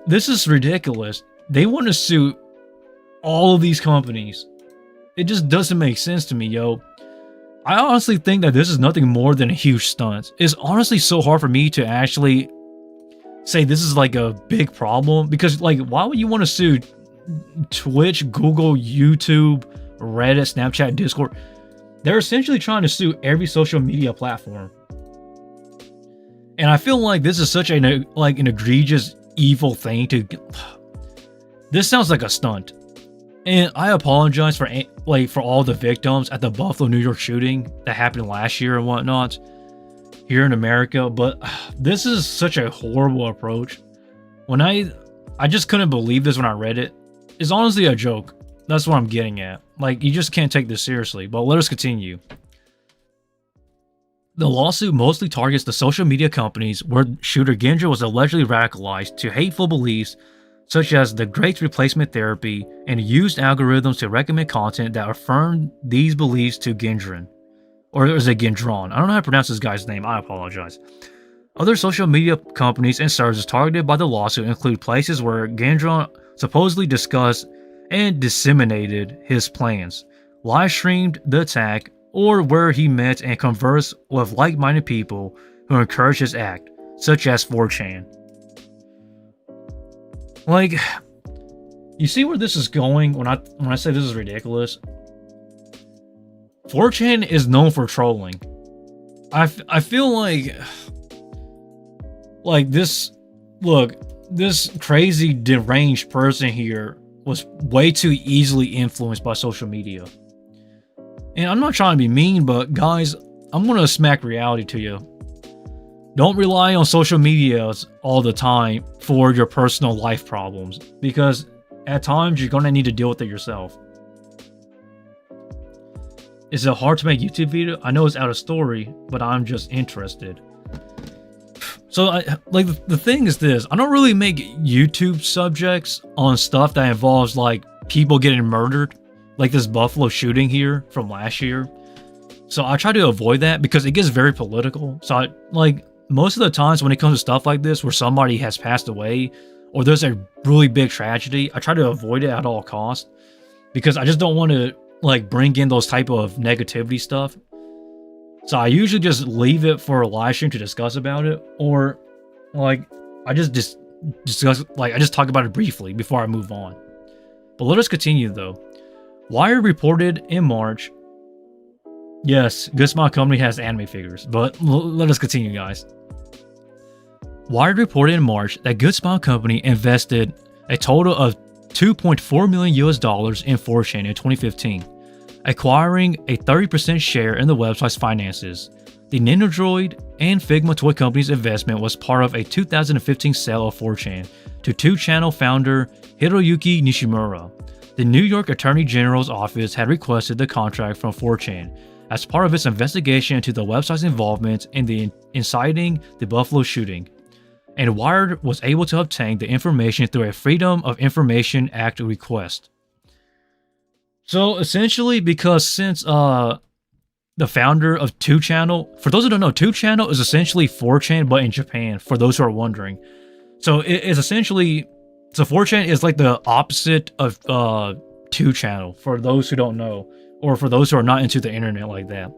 This is ridiculous. They want to sue all of these companies. It just doesn't make sense to me, yo. I honestly think that this is nothing more than a huge stunt. It's honestly so hard for me to actually say this is like a big problem, because like, why would you want to sue Twitch, Google, YouTube, Reddit, Snapchat, Discord? They're essentially trying to sue every social media platform. And I feel like this is such an egregious, evil thing to. This sounds like a stunt. And I apologize for all the victims at the Buffalo, New York shooting that happened last year and whatnot here in America, but this is such a horrible approach. When I just couldn't believe this when I read it. It's honestly a joke. That's what I'm getting at. Like, you just can't take this seriously. But let us continue. The lawsuit mostly targets the social media companies where shooter Gendra was allegedly radicalized to hateful beliefs such as the Great Replacement Therapy, and used algorithms to recommend content that affirmed these beliefs to Gendron. Or is it Gendron? I don't know how to pronounce this guy's name, I apologize. Other social media companies and services targeted by the lawsuit include places where Gendron supposedly discussed and disseminated his plans, live streamed the attack, or where he met and conversed with like-minded people who encouraged his act, such as 4chan. Like, you see where this is going when I say this is ridiculous? 4chan is known for trolling. I feel like this, look, this crazy deranged person here was way too easily influenced by social media. And I'm not trying to be mean, but guys, I'm gonna smack reality to you. Don't rely on social media all the time for your personal life problems, because at times you're gonna need to deal with it yourself. Is it hard to make YouTube video? I know it's out of story, but I'm just interested. So, the thing is this, I don't really make YouTube subjects on stuff that involves, like, people getting murdered, like this Buffalo shooting here from last year. So I try to avoid that because it gets very political. So, most of the times when it comes to stuff like this, where somebody has passed away, or there's a really big tragedy, I try to avoid it at all costs, because I just don't want to, bring in those type of negativity stuff. So I usually just leave it for a live stream to discuss about it, or I just discuss, I just talk about it briefly before I move on. But let us continue though. Wired reported in March. Yes, Good Smile Company has anime figures, but let us continue, guys. Wired reported in March that Good Smile Company invested a total of $2.4 million in 4chan in 2015, acquiring a 30% share in the website's finances. The Nintendroid and Figma toy company's investment was part of a 2015 sale of 4chan to 2channel founder Hiroyuki Nishimura. The New York Attorney General's office had requested the contract from 4chan as part of its investigation into the website's involvement in the inciting the Buffalo shooting, and Wired was able to obtain the information through a Freedom of Information Act request. So essentially, because since the founder of 2channel, for those who don't know, 2channel is essentially 4chan but in Japan, for those who are wondering. So it is essentially, so 4chan is like the opposite of 2channel, for those who don't know, or for those who are not into the internet like that.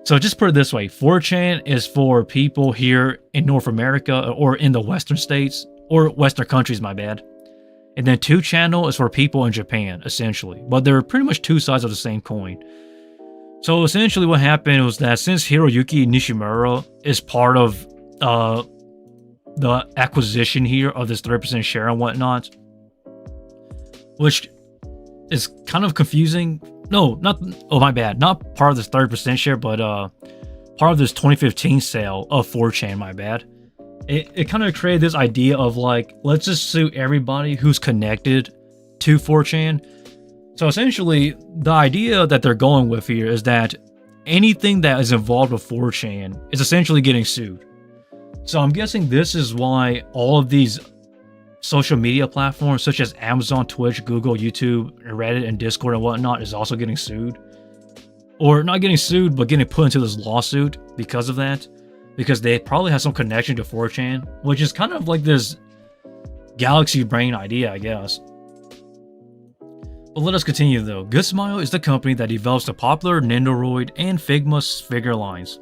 So just put it this way, 4chan is for people here in North America, or in the Western states, or Western countries, my bad. And then 2channel is for people in Japan, essentially. But they're pretty much two sides of the same coin. So essentially what happened was that since Hiroyuki Nishimura is part of the acquisition here of this 30% share and whatnot, which is kind of confusing. No, not, oh my bad, not part of this 30% share, but part of this 2015 sale of 4chan, my bad. It kind of created this idea of let's just sue everybody who's connected to 4chan. So essentially, the idea that they're going with here is that anything that is involved with 4chan is essentially getting sued. So I'm guessing this is why all of these social media platforms such as Amazon, Twitch, Google, YouTube, Reddit, and Discord and whatnot is also getting sued. Or not getting sued, but getting put into this lawsuit because of that. Because they probably have some connection to 4chan, which is kind of like this galaxy brain idea, I guess. But let us continue though. Good Smile is the company that develops the popular Nendoroid and Figma figure lines.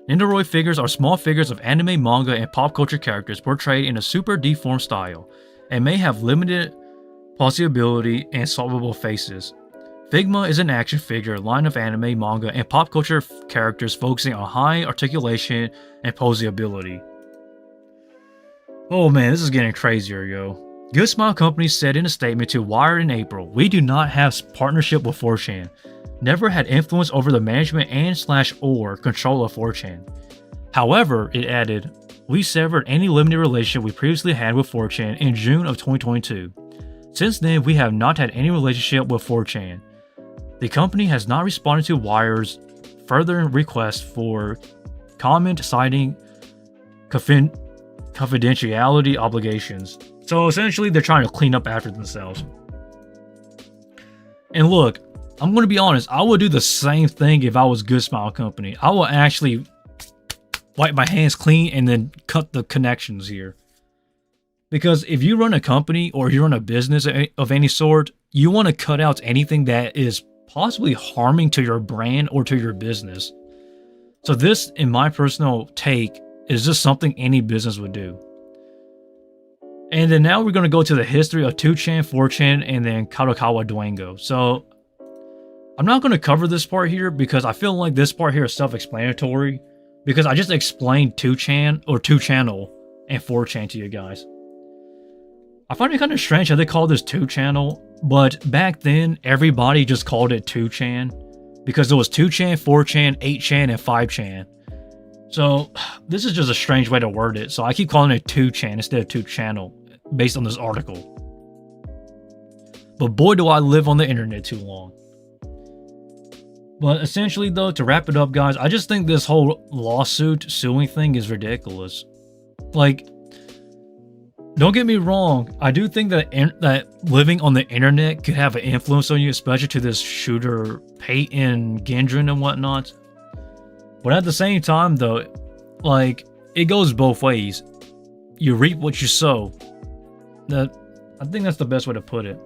Nendoroid figures are small figures of anime, manga, and pop culture characters portrayed in a super deformed style, and may have limited possibility and solvable faces. Figma is an action figure line of anime, manga, and pop culture characters focusing on high articulation and posability. Oh man, this is getting crazier, yo. Good Smile Company said in a statement to Wired in April, "We do not have partnership with 4chan. Never had influence over the management and/or control of 4chan. However," it added, "we severed any limited relationship we previously had with 4chan in June of 2022. Since then, we have not had any relationship with 4chan. The company has not responded to Wired's further requests for comment citing confidentiality obligations." So essentially, they're trying to clean up after themselves. And look, I'm going to be honest, I would do the same thing if I was Good Smile Company. I will actually wipe my hands clean and then cut the connections here. Because if you run a company or you run a business of any sort, you want to cut out anything that is possibly harming to your brand or to your business. So this, in my personal take, is just something any business would do. And then now we're going to go to the history of 2chan, 4chan, and then Kadokawa Dwango. So I'm not going to cover this part here because I feel like this part here is self-explanatory, because I just explained 2chan or 2channel and 4chan to you guys. I find it kind of strange how they call this 2channel, but back then everybody just called it 2chan because there was 2chan, 4chan, 8chan, and 5chan. So this is just a strange way to word it. So I keep calling it 2chan instead of 2channel based on this article. But boy, do I live on the internet too long. But essentially though, to wrap it up guys, I just think this whole lawsuit suing thing is ridiculous. Like, don't get me wrong, I do think that living on the internet could have an influence on you, especially to this shooter Peyton Gendron and whatnot. But at the same time though, like, it goes both ways. You reap what you sow. I think that's the best way to put it.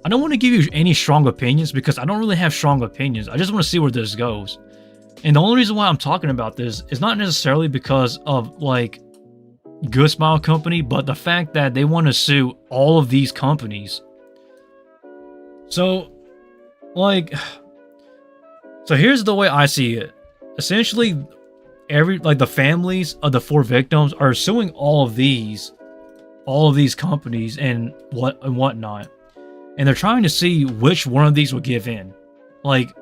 I don't want to give you any strong opinions because I don't really have strong opinions. I just want to see where this goes. And the only reason why I'm talking about this is not necessarily because of like Good Smile Company, but the fact that they want to sue all of these companies. So, like, so here's the way I see it. Essentially, the families of the 4 victims are suing all of these companies and whatnot, and they're trying to see which one of these will give in. Like,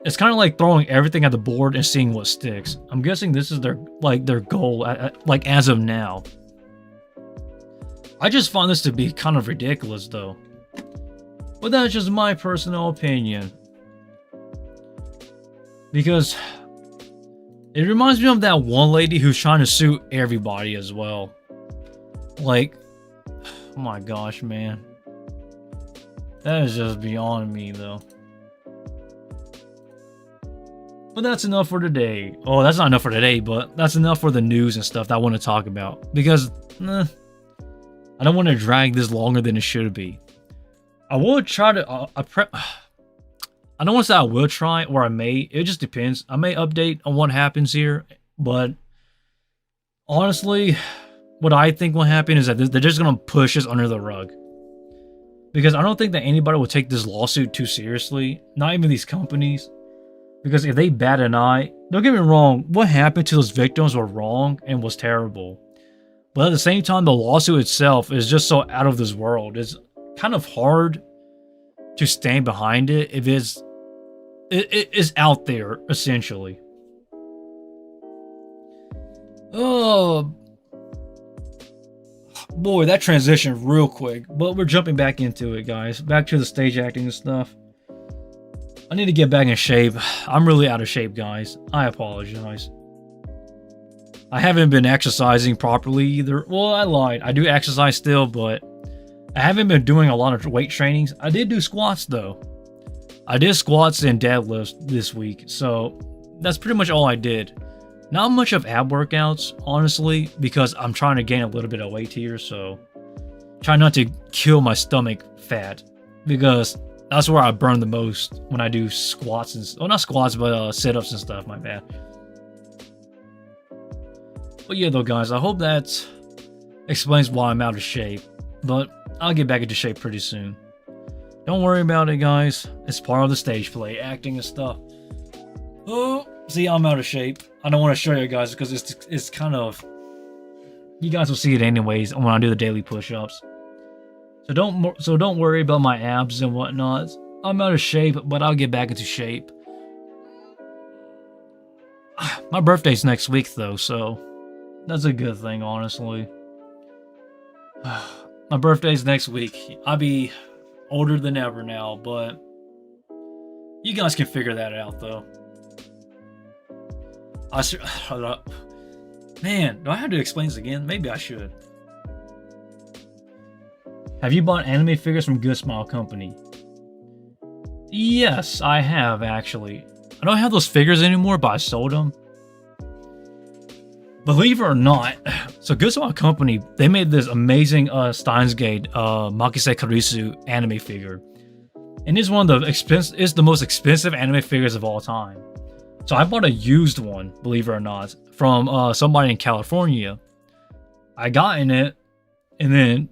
it's kind of like throwing everything at the board and seeing what sticks. I'm guessing this is their goal, like as of now. I just find this to be kind of ridiculous, though. But that's just my personal opinion. Because it reminds me of that one lady who's trying to sue everybody as well. Like, oh my gosh, man. That is just beyond me, though. But that's enough for today. Oh, that's not enough for today, but that's enough for the news and stuff that I want to talk about. Because, I don't want to drag this longer than it should be. I will try to... I don't want to say I will try, or I may. It just depends. I may update on what happens here, but honestly, what I think will happen is that they're just going to push us under the rug. Because I don't think that anybody will take this lawsuit too seriously. Not even these companies. Because if they bat an eye, don't get me wrong, what happened to those victims were wrong and was terrible. But at the same time, the lawsuit itself is just so out of this world. It's kind of hard to stand behind it if it is out there, essentially. Oh boy, that transitioned real quick. But we're jumping back into it, guys. Back to the stage acting and stuff. I need to get back in shape. I'm really out of shape, guys. I apologize. I haven't been exercising properly either. Well, I lied. I do exercise still, but I haven't been doing a lot of weight trainings. I did do squats, though. I did squats and deadlifts this week, so that's pretty much all I did. Not much of ab workouts, honestly, because I'm trying to gain a little bit of weight here, so try not to kill my stomach fat, because that's where I burn the most when I do squats and not squats, but sit-ups and stuff. My bad. But yeah, though, guys, I hope that explains why I'm out of shape. But I'll get back into shape pretty soon. Don't worry about it, guys. It's part of the stage play, acting and stuff. Oh, see, I'm out of shape. I don't want to show you guys because it's kind of... You guys will see it anyways when I do the daily push-ups. So don't worry about my abs and whatnot. I'm out of shape, but I'll get back into shape. My birthday's next week, though, so that's a good thing, honestly. My birthday's next week. I'll be older than ever now, but you guys can figure that out, though. Man, do I have to explain this again? Maybe I should. Have you bought anime figures from Good Smile Company? Yes, I have, actually. I don't have those figures anymore, but I sold them. Believe it or not, so Good Smile Company, they made this amazing Steins Gate Makise Karisu anime figure. And it's one of the the most expensive anime figures of all time. So I bought a used one, believe it or not, from somebody in California. I got in it, and then,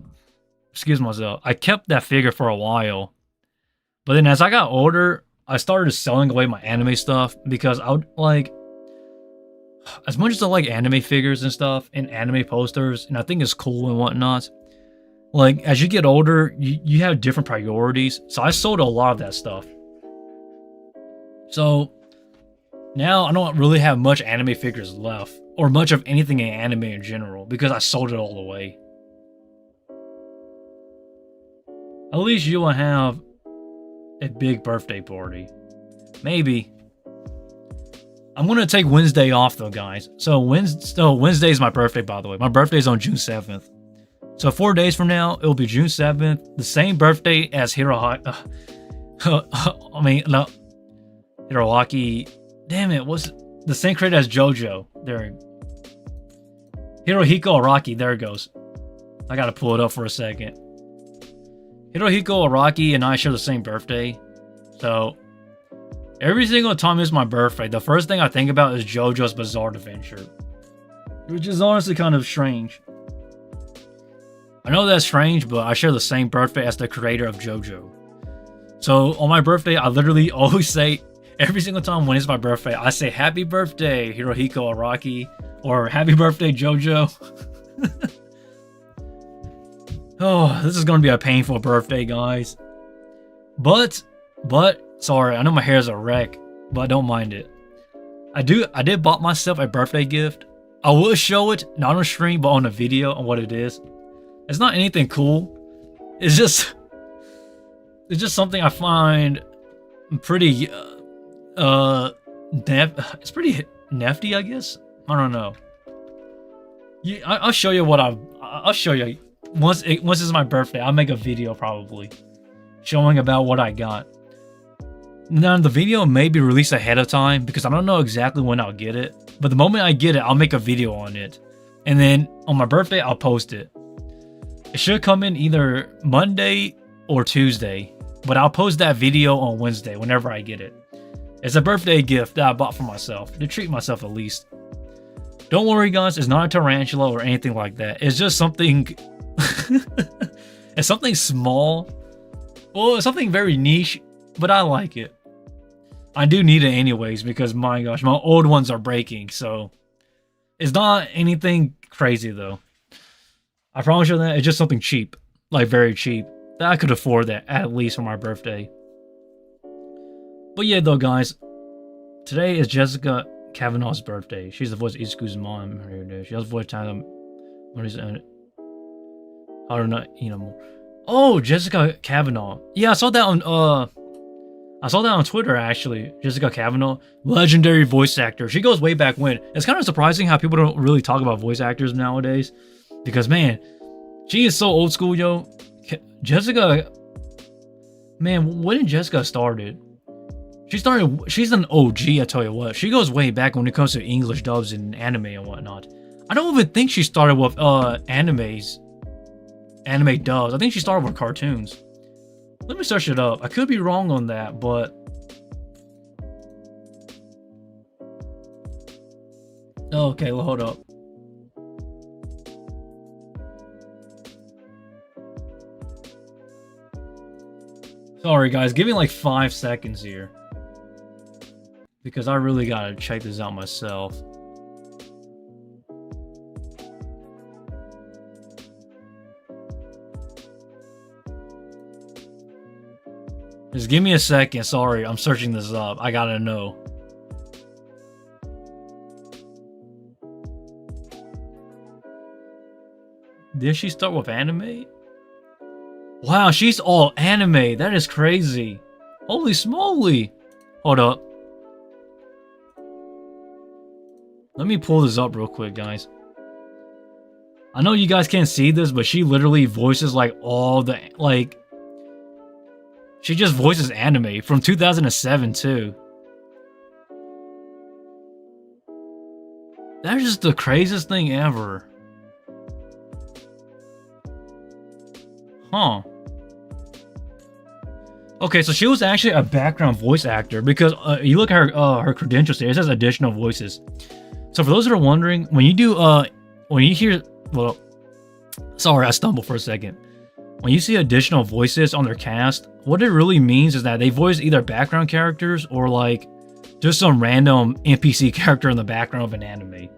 excuse myself, I kept that figure for a while. But then as I got older, I started selling away my anime stuff because I would like, as much as I like anime figures and stuff and anime posters, and I think it's cool and whatnot, like as you get older, you have different priorities. So I sold a lot of that stuff. So now I don't really have much anime figures left, or much of anything in anime in general, because I sold it all away. At least you will have a big birthday party. Maybe. I'm going to take Wednesday off, though, guys. So Wednesday is my birthday, by the way. My birthday is on June 7th. So 4 days from now, it will be June 7th. The same birthday as Hiroaki. Damn it, what's the same creator as JoJo? There. Hirohiko Araki, there it goes. I gotta pull it up for a second. Hirohiko Araki and I share the same birthday. So, every single time it's my birthday, the first thing I think about is JoJo's Bizarre Adventure. Which is honestly kind of strange. I know that's strange, but I share the same birthday as the creator of JoJo. So, on my birthday, I literally always say, every single time when it's my birthday, I say happy birthday, Hirohiko Araki, or happy birthday, JoJo. Oh, this is going to be a painful birthday, guys. But, sorry, I know my hair is a wreck, but don't mind it. I did bought myself a birthday gift. I will show it, not on stream, but on a video on what it is. It's not anything cool. It's just something I find pretty, it's pretty nifty, I guess. I don't know. I'll show you what I'll show you. Once it's my birthday, I'll make a video probably showing about what I got. Now the video may be released ahead of time because I don't know exactly when I'll get it. But the moment I get it, I'll make a video on it. And then on my birthday, I'll post it. It should come in either Monday or Tuesday. But I'll post that video on Wednesday whenever I get it. It's a birthday gift that I bought for myself, to treat myself at least. Don't worry, guys, it's not a tarantula or anything like that. It's just something... it's something small. Well, it's something very niche, but I like it. I do need it anyways because, my gosh, my old ones are breaking, so... It's not anything crazy, though. I promise you that it's just something cheap. Like, very cheap. That I could afford that, at least for my birthday. But yeah, though, guys. Today is Jessica Kavanaugh's birthday. She's the voice of Izuku's mom. She has voice time. What is it? I don't know. Oh, Jessica Kavanaugh. Yeah, I saw that on Twitter, actually. Jessica Kavanaugh, legendary voice actor. She goes way back when. It's kind of surprising how people don't really talk about voice actors nowadays. Because, man, she is so old school, yo. Jessica, man, when did Jessica started? She's an OG, I tell you what. She goes way back when it comes to English dubs and anime and whatnot. I don't even think she started with animes. anime dubs. I think she started with cartoons. Let me search it up. I could be wrong on that, but okay, well, hold up. Sorry, guys. Give me like 5 seconds here. Because I really gotta check this out myself. Just give me a second. Sorry, I'm searching this up. I gotta know. Did she start with anime? Wow, she's all anime. That is crazy. Holy smoly. Hold up. Let me pull this up real quick, guys. I know you guys can't see this, but she literally voices like all the, like, she just voices anime from 2007 too. That's just the craziest thing ever. Huh. Okay, so she was actually a background voice actor because you look at her credentials here, it says additional voices. So for those that are wondering, when you do when you hear, well, sorry, I stumbled for a second. When you see additional voices on their cast, what it really means is that they voice either background characters or like just some random NPC character in the background of an anime.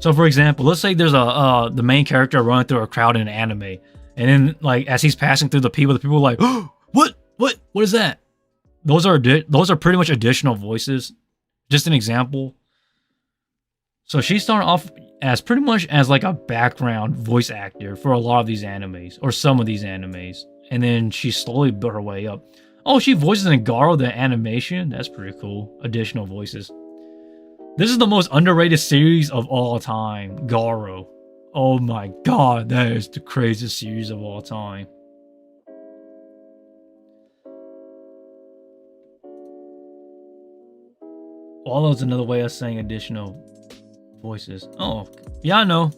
So for example, let's say there's the main character running through a crowd in an anime, and then like as he's passing through the people are like, oh, what is that? Those are pretty much additional voices. Just an example. So she started off as pretty much as like a background voice actor for a lot of these animes, or some of these animes, and then she slowly built her way up. Oh, she voices in Garo the animation. That's pretty cool. Additional voices. This is the most underrated series of all time, Garo. Oh my god, that is the craziest series of all time. All is another way of saying additional voices. Oh, yeah, I know.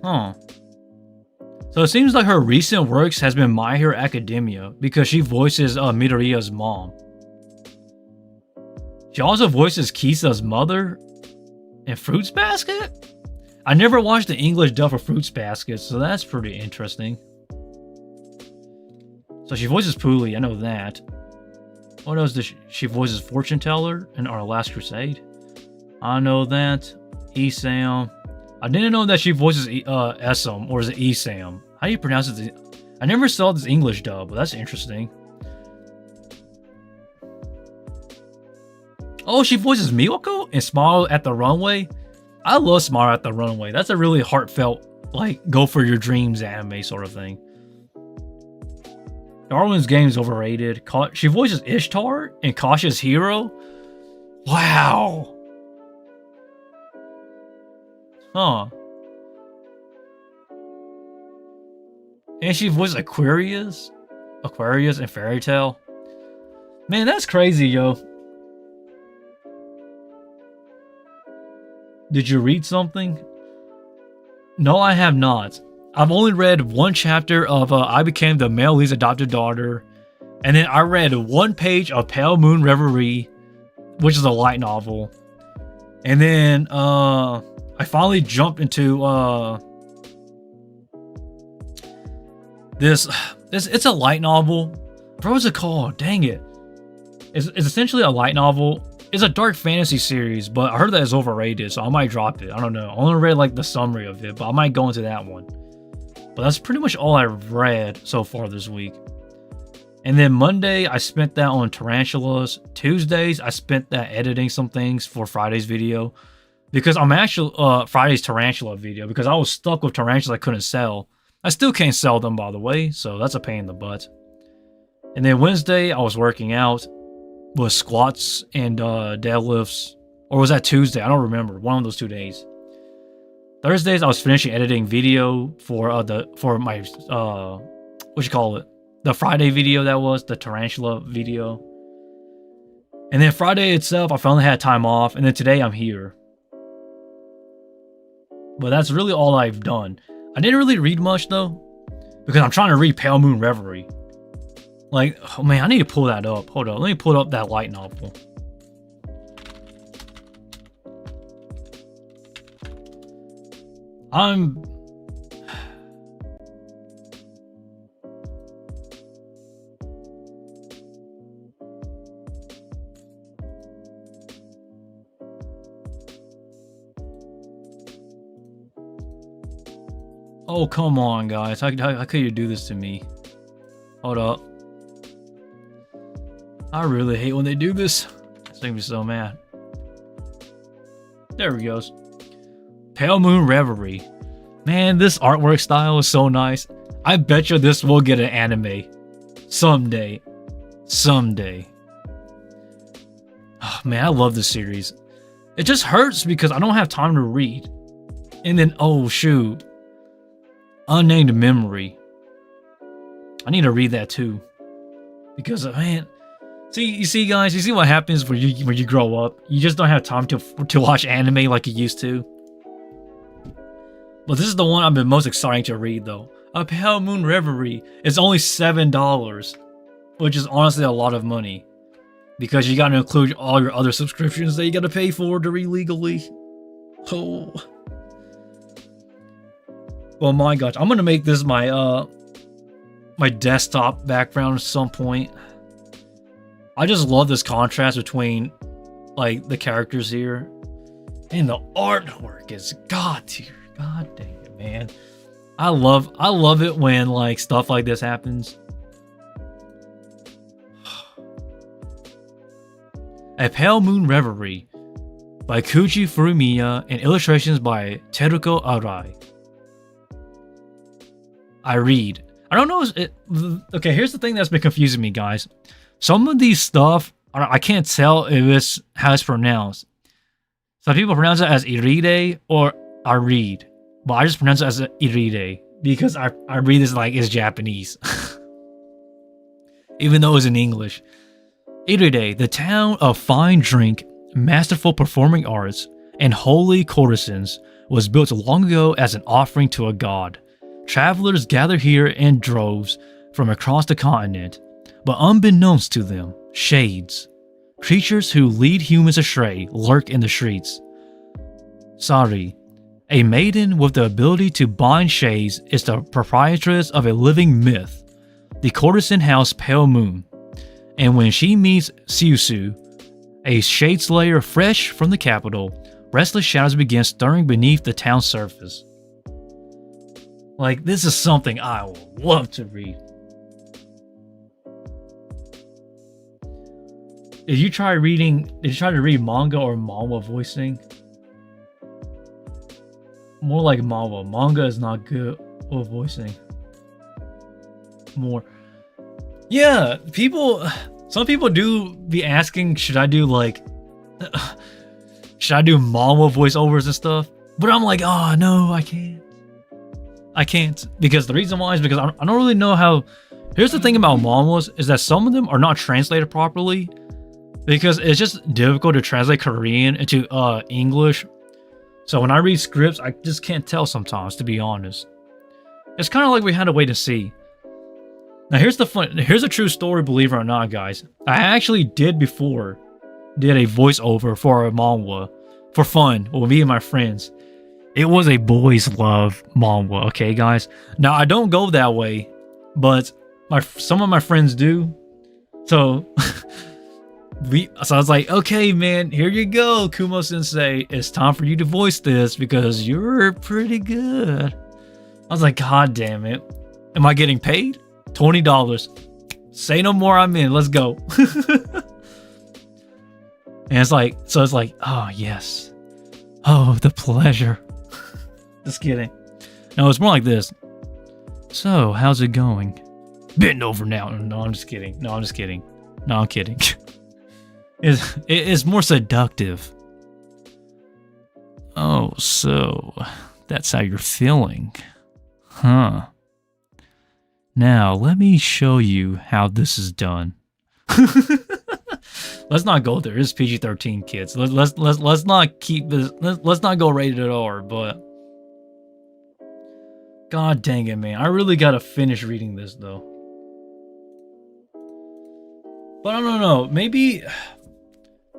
Huh. So it seems like her recent works has been My Hero Academia because she voices Midoriya's mom. She also voices Kisa's mother in Fruits Basket? I never watched the English dub for Fruits Basket, so that's pretty interesting. So she voices Pooly, I know that. What else does she voices Fortune Teller in Our Last Crusade? I know that. Esam. I didn't know that she voices Esam, or is it Esam? How do you pronounce it? I never saw this English dub, but that's interesting. Oh, she voices Miyako in Smile at the Runway? I love Smile at the Runway. That's a really heartfelt, like, go for your dreams anime sort of thing. Darwin's Game's overrated. She voices Ishtar in Kasha's Hero? Wow! Huh. And she voices Aquarius and Fairy Tail. Man, that's crazy, yo. Did you read something? No, I have not. I've only read one chapter of I Became the Male Lee's Adopted Daughter, and then I read one page of Pale Moon Reverie, which is a light novel, and then I finally jumped into this. It's a light novel. What was it called? Dang it! It's essentially a light novel. It's a dark fantasy series, but I heard that it's overrated, so I might drop it. I don't know. I only read like the summary of it, but I might go into that one. But that's pretty much all I've read so far this week. And then Monday, I spent that on Tarantulas. Tuesdays, I spent that editing some things for Friday's video. Because I'm actually, Friday's Tarantula video, because I was stuck with tarantulas I couldn't sell. I still can't sell them, by the way, so that's a pain in the butt. And then Wednesday, I was working out with squats and deadlifts. Or was that Tuesday? I don't remember. One of those 2 days. Thursdays, I was finishing editing video for my what you call it, the Friday video that was the Tarantula video, and then Friday itself, I finally had time off, and then today I'm here. But that's really all I've done. I didn't really read much though, because I'm trying to read Pale Moon Reverie. Like, oh man, I need to pull that up. Hold on, let me pull up that light novel. Oh, come on, guys. How could you do this to me? Hold up. I really hate when they do this. It's making me so mad. There we go. Pale Moon Reverie. Man, this artwork style is so nice. I bet you this will get an anime. Someday. Someday. Oh, man, I love this series. It just hurts because I don't have time to read. And then, oh shoot. Unnamed Memory. I need to read that too. Because, man... you see guys, you see what happens when you grow up? You just don't have time to watch anime like you used to. But this is the one I've been most excited to read though. A Pale Moon Reverie. It's only $7, which is honestly a lot of money. Because you gotta include all your other subscriptions that you gotta pay for to read legally. Oh. Well, my gosh, I'm gonna make this my my desktop background at some point. I just love this contrast between like the characters here, and the artwork is god tier. God dang it, man! I love it when like stuff like this happens. A Pale Moon Reverie by Kuji Furumiya and illustrations by Teruko Arai. I read. I don't know. Okay, here's the thing that's been confusing me, guys. Some of these stuff, I can't tell if it's how it's pronounced. Some people pronounce it as Iride or Arid, but I just pronounce it as Iride because I read this like it's Japanese, even though it's in English. Iride, the town of fine drink, masterful performing arts, and holy courtesans, was built long ago as an offering to a god. Travelers gather here in droves from across the continent, but unbeknownst to them, shades, creatures who lead humans astray, lurk in the streets. Sari, a maiden with the ability to bind shades, is the proprietress of a living myth, the courtesan house Pale Moon, and when she meets Siusu, a shade slayer fresh from the capital, restless shadows begin stirring beneath the town's surface. Like, this is something I would love to read. Did you try to read manga or manhwa voicing? More like manhwa. Manga is not good with voicing. More. Yeah, some people do be asking, should I do manhwa voiceovers and stuff? But I'm like, oh no, I can't. Because the reason why is because I don't really know how. Here's the thing about manhwas is that some of them are not translated properly because it's just difficult to translate Korean into English. So when I read scripts, I just can't tell sometimes, to be honest. It's kind of like we had to wait and see. Now here's a true story, believe it or not, guys. I actually did a voiceover for a manhwa for fun with me and my friends. It was a boys love manhwa, okay, guys? Now, I don't go that way, but some of my friends do. So, so I was like, okay, man, here you go, Kumo Sensei. It's time for you to voice this because you're pretty good. I was like, God damn it. Am I getting paid? $20. Say no more, I'm in. Let's go. And it's like, oh, yes. Oh, the pleasure. Just kidding. No, it's more like this. So, how's it going? Bend over now. No, I'm just kidding. No, I'm kidding. It's more seductive. Oh, so that's how you're feeling. Huh. Now, let me show you how this is done. Let's not go there. It's PG-13, kids. Let's not keep this. Let's not go rated R, but God dang it, man. I really gotta finish reading this, though. But I don't know. Maybe...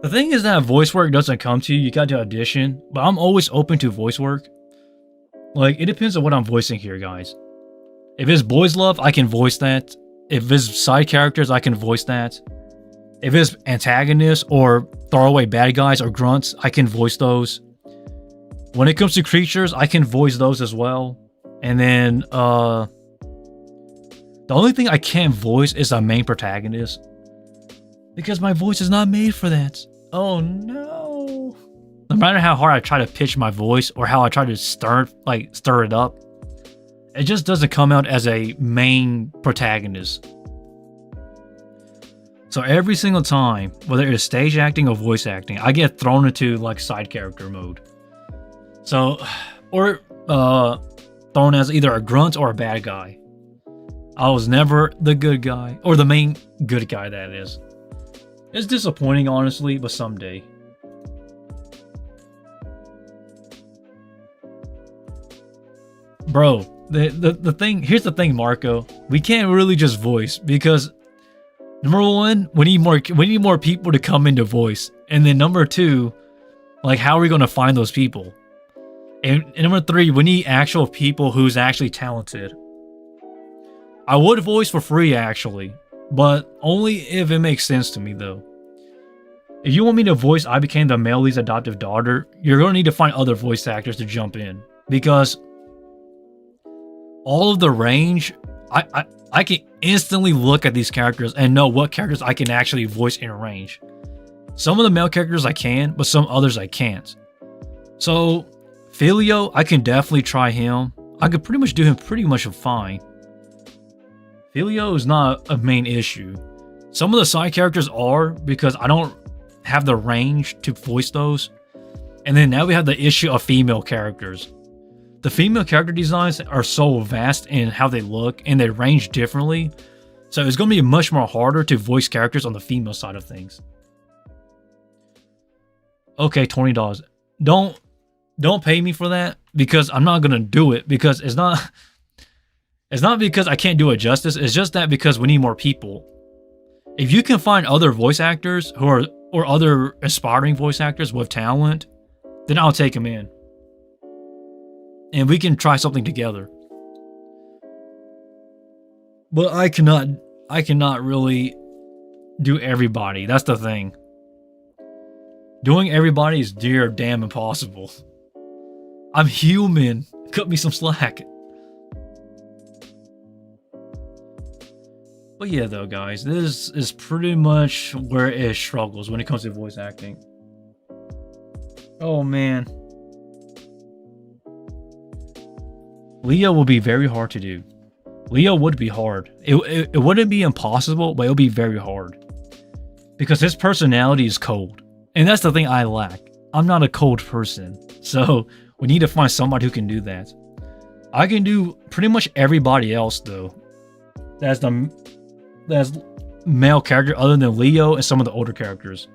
The thing is that voice work doesn't come to you. You got to audition. But I'm always open to voice work. Like, it depends on what I'm voicing here, guys. If it's boys love, I can voice that. If it's side characters, I can voice that. If it's antagonists or throwaway bad guys or grunts, I can voice those. When it comes to creatures, I can voice those as well. And then, the only thing I can't voice is a main protagonist. Because my voice is not made for that. Oh no. No matter how hard I try to pitch my voice or how I try to stir it up, it just doesn't come out as a main protagonist. So every single time, whether it's stage acting or voice acting, I get thrown into like side character mode. So, or thrown as either a grunt or a bad guy. I was never the good guy, or the main good guy, that is. It's disappointing, honestly, but someday. Bro, the thing, here's the thing, Marco. We can't really just voice because number one, we need more people to come into voice. And then number two, like, how are we gonna find those people? And number three, we need actual people who's actually talented. I would voice for free, actually, but only if it makes sense to me, though. If you want me to voice I Became the Melee's Adoptive Daughter, you're going to need to find other voice actors to jump in. Because all of the range, I can instantly look at these characters and know what characters I can actually voice in range. Some of the male characters I can, but some others I can't. So, Filio, I can definitely try him. I could pretty much do him pretty much fine. Filio is not a main issue. Some of the side characters are, because I don't have the range to voice those. And then now we have the issue of female characters. The female character designs are so vast in how they look, and they range differently. So it's going to be much more harder to voice characters on the female side of things. Okay, $20. Don't pay me for that, because I'm not going to do it, because it's not because I can't do it justice. It's just that because we need more people. If you can find other voice actors or other aspiring voice actors with talent, then I'll take them in. And we can try something together. But I cannot really do everybody. That's the thing. Doing everybody is dear damn impossible. I'm human. Cut me some slack. But yeah, though, guys, this is pretty much where it struggles when it comes to voice acting. Oh, man. Leo will be very hard to do. Leo would be hard. It wouldn't be impossible, but it would be very hard. Because his personality is cold. And that's the thing I lack. I'm not a cold person. So we need to find somebody who can do that. I can do pretty much everybody else, though. That's male character other than Leo and some of the older characters.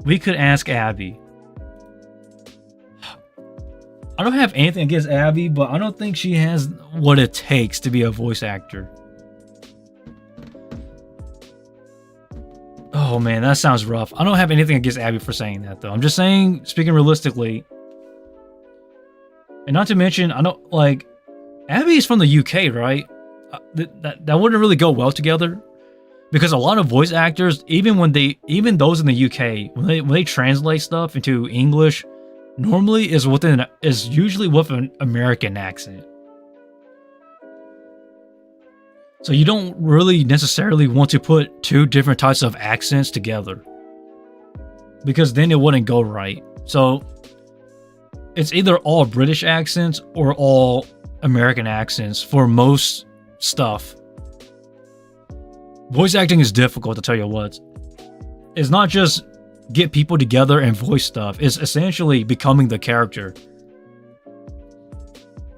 We could ask Abby. I don't have anything against Abby, but I don't think she has what it takes to be a voice actor. Oh man, that sounds rough. I don't have anything against Abby for saying that, though. I'm just saying, speaking realistically. And not to mention, I don't, like, Abby is from the UK, right? That wouldn't really go well together. Because a lot of voice actors, even those in the UK, when they translate stuff into English, normally is usually with an American accent. So you don't really necessarily want to put two different types of accents together. Because then it wouldn't go right. So it's either all British accents or all American accents for most stuff. Voice acting is difficult, to tell you what. It's not just get people together and voice stuff. It's essentially becoming the character.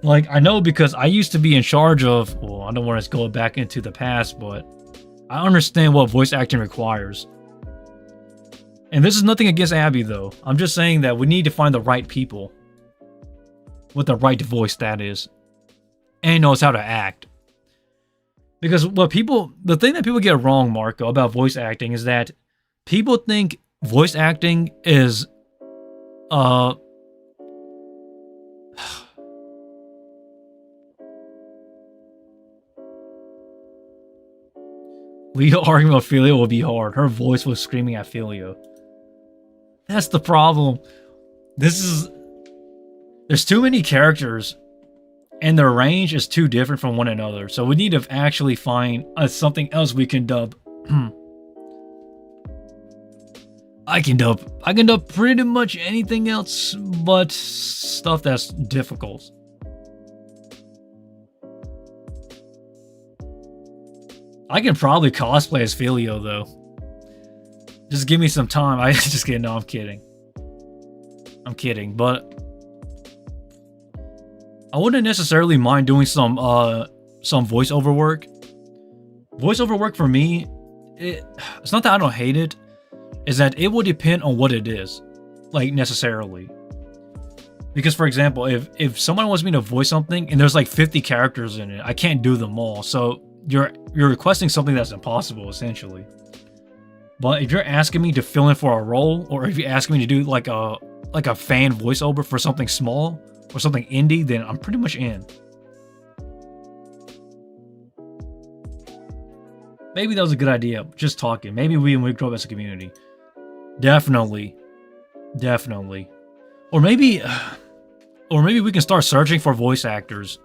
Like, I know because I used to be in charge of, well, I don't want to go back into the past, but I understand what voice acting requires. And this is nothing against Abby, though. I'm just saying that we need to find the right people. with the right voice, that is, and knows how to act. Because the thing that people get wrong, Marco, about voice acting is that people think voice acting is, Leo arguing about Filio will be hard. Her voice was screaming at Filio. That's the problem. There's too many characters, and their range is too different from one another. So we need to actually find something else we can dub. I can dub pretty much anything else but stuff that's difficult. I can probably cosplay as Filio though. Just give me some time. I just kidding. No, I'm kidding. But I wouldn't necessarily mind doing some voiceover work. Voiceover work for me, it's not that I don't hate it, is that it will depend on what it is, like necessarily. Because for example, if someone wants me to voice something and there's like 50 characters in it, I can't do them all. So you're requesting something that's impossible essentially. But if you're asking me to fill in for a role, or if you're asking me to do like a fan voiceover for something small or something indie, then I'm pretty much in. Maybe that was a good idea. Just talking. Maybe we grow up as a community. Definitely. Or maybe we can start searching for voice actors.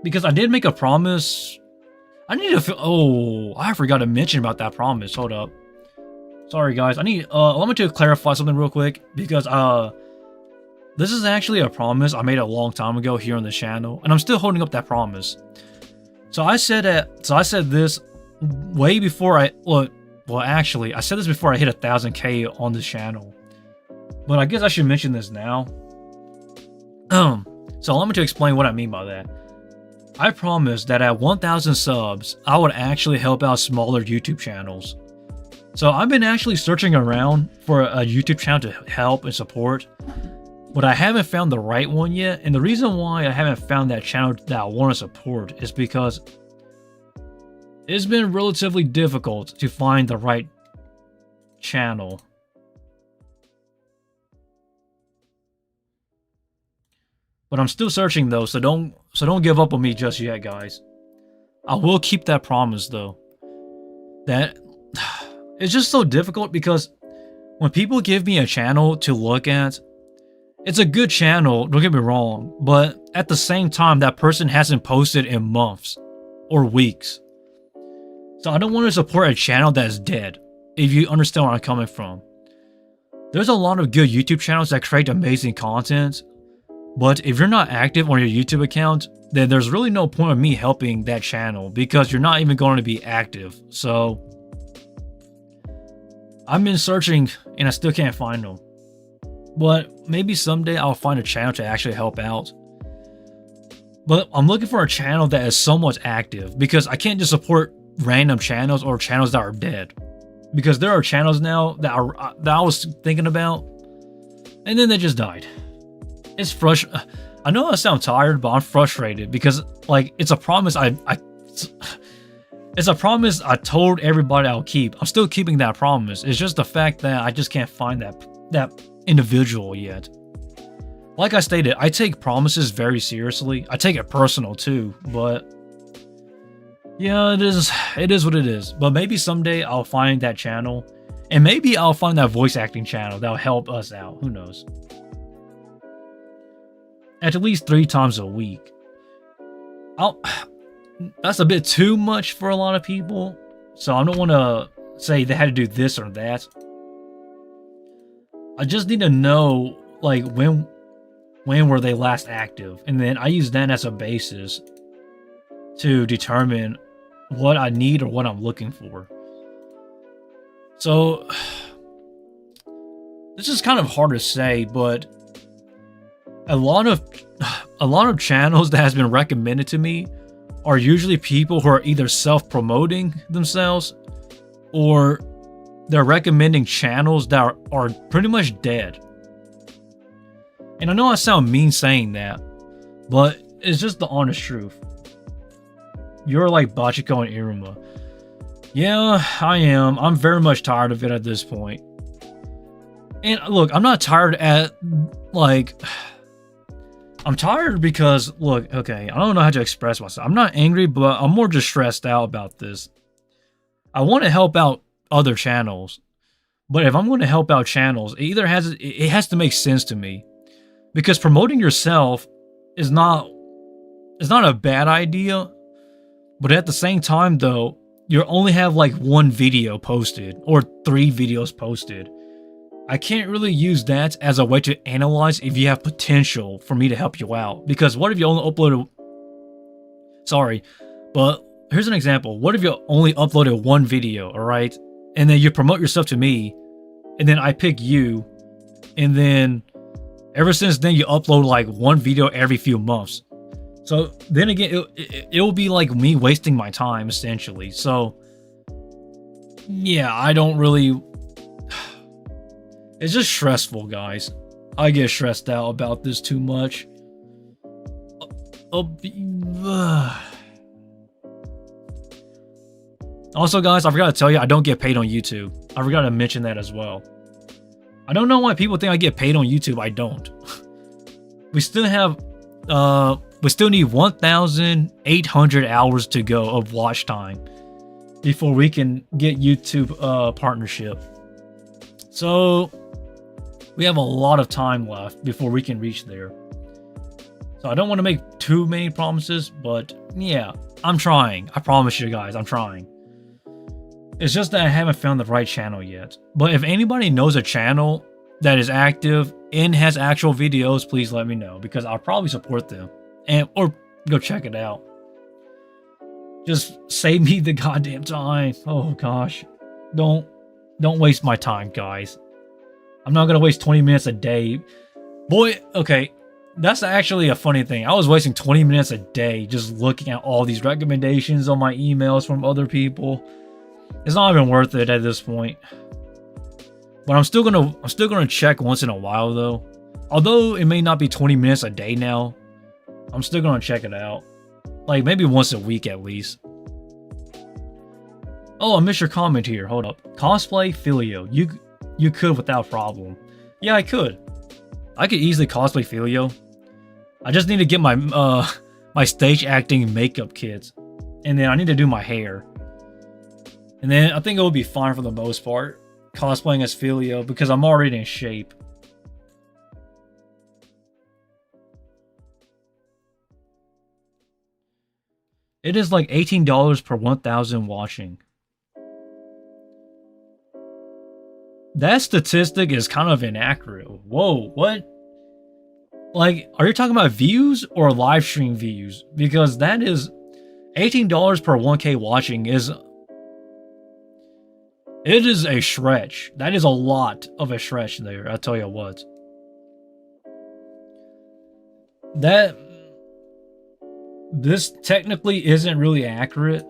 Because I did make a promise. I forgot to mention about that promise. Hold up. Sorry guys. Let me to clarify something real quick, because this is actually a promise I made a long time ago here on the channel, and I'm still holding up that promise. So I said this way before I said this before I hit 1,000K on this channel. But I guess I should mention this now. So allow me to explain what I mean by that. I promised that at 1,000 subs, I would actually help out smaller YouTube channels. So I've been actually searching around for a YouTube channel to help and support, but I haven't found the right one yet. And the reason why I haven't found that channel that I want to support is because it's been relatively difficult to find the right channel. But I'm still searching though, so don't give up on me just yet, guys. I will keep that promise though. That it's just so difficult, because when people give me a channel to look at, it's a good channel, don't get me wrong, but at the same time, that person hasn't posted in months or weeks. So I don't want to support a channel that's dead, if you understand where I'm coming from. There's a lot of good YouTube channels that create amazing content, but if you're not active on your YouTube account, then there's really no point of me helping that channel, because you're not even going to be active. So I've been searching and I still can't find them. But maybe someday I'll find a channel to actually help out. But I'm looking for a channel that is somewhat active, because I can't just support random channels or channels that are dead. Because there are channels now that I was thinking about, and then they just died. It's frustrating. I know I sound tired, but I'm frustrated because, like, it's a promise it's a promise I told everybody I'll keep. I'm still keeping that promise. It's just the fact that I just can't find that individual yet. Like I stated, I take promises very seriously. I take it personal too, but yeah, it is what it is. But maybe someday I'll find that channel, and maybe I'll find that voice acting channel that'll help us out. Who knows? At least 3 times a week. That's a bit too much for a lot of people, so I don't want to say they had to do this or that. I just need to know, like, when were they last active, and then I use that as a basis to determine what I need or what I'm looking for. So this is kind of hard to say, but a lot of channels that has been recommended to me are usually people who are either self-promoting themselves, or they're recommending channels that are pretty much dead. And I know I sound mean saying that, but it's just the honest truth. You're like Bachiko and Iruma. Yeah, I am. I'm very much tired of it at this point. And look, I'm not tired I'm tired because, look, okay, I don't know how to express myself. I'm not angry, but I'm more just stressed out about this. I want to help out other channels, but if I'm going to help out channels, it has to make sense to me. Because promoting yourself is not a bad idea, but at the same time, though, you only have like 1 video posted or 3 videos posted. I can't really use that as a way to analyze if you have potential for me to help you out. Because what if you only uploaded... Sorry, but here's an example. What if you only uploaded 1 video, alright? And then you promote yourself to me, and then I pick you, and then ever since then you upload like 1 video every few months. So then again, it will be like me wasting my time, essentially. So, yeah, I don't really... It's just stressful, guys. I get stressed out about this too much. Also, guys, I forgot to tell you, I don't get paid on YouTube. I forgot to mention that as well. I don't know why people think I get paid on YouTube. I don't. We still need 1,800 hours to go of watch time before we can get YouTube partnership. So we have a lot of time left before we can reach there. So I don't want to make too many promises, but yeah, I'm trying. I promise you guys, I'm trying. It's just that I haven't found the right channel yet. But if anybody knows a channel that is active and has actual videos, please let me know, because I'll probably support them or go check it out. Just save me the goddamn time. Oh gosh. Don't waste my time, guys. I'm not gonna waste 20 minutes a day. Boy, okay. That's actually a funny thing. I was wasting 20 minutes a day just looking at all these recommendations on my emails from other people. It's not even worth it at this point. But I'm still gonna check once in a while though. Although it may not be 20 minutes a day now, I'm still gonna check it out. Like maybe once a week at least. Oh, I missed your comment here. Hold up. Cosplay Filio. You could without problem. Yeah, I could. I could easily cosplay Filio. I just need to get my my stage acting makeup kits. And then I need to do my hair. And then I think it will be fine for the most part. Cosplaying as Filio because I'm already in shape. It is like $18 per 1,000 watching. That statistic is kind of inaccurate. Whoa, what? Like, are you talking about views or live stream views? Because that is $18 per 1K watching is... It is a stretch. That is a lot of a stretch there, I'll tell you what. This technically isn't really accurate.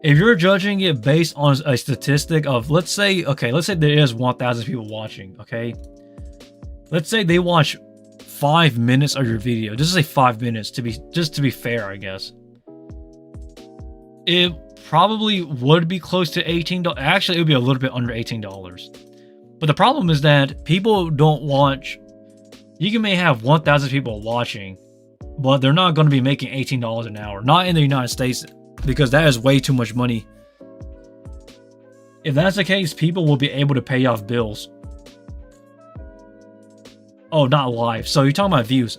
If you're judging it based on a statistic of, let's say there is 1,000 people watching, okay? Let's say they watch 5 minutes of your video. Just say 5 minutes to be fair, I guess. It probably would be close to $18. Actually, it would be a little bit under $18. But the problem is that people don't watch. You may have 1,000 people watching, but they're not going to be making $18 an hour. Not in the United States, because that is way too much money. If that's the case, people will be able to pay off bills. Oh, not live. So you're talking about views.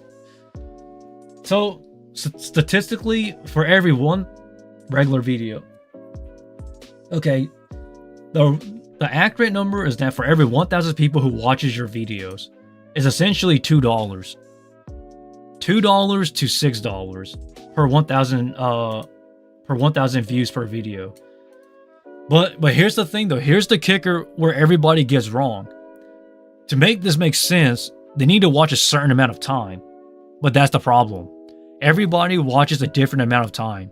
So statistically, for every one regular video, okay, the accurate number is that for every 1,000 people who watches your videos, is essentially $2. $2 to $6 per 1,000 views per video. But here's the thing though. Here's the kicker where everybody gets wrong. To make this make sense, they need to watch a certain amount of time. But that's the problem. Everybody watches a different amount of time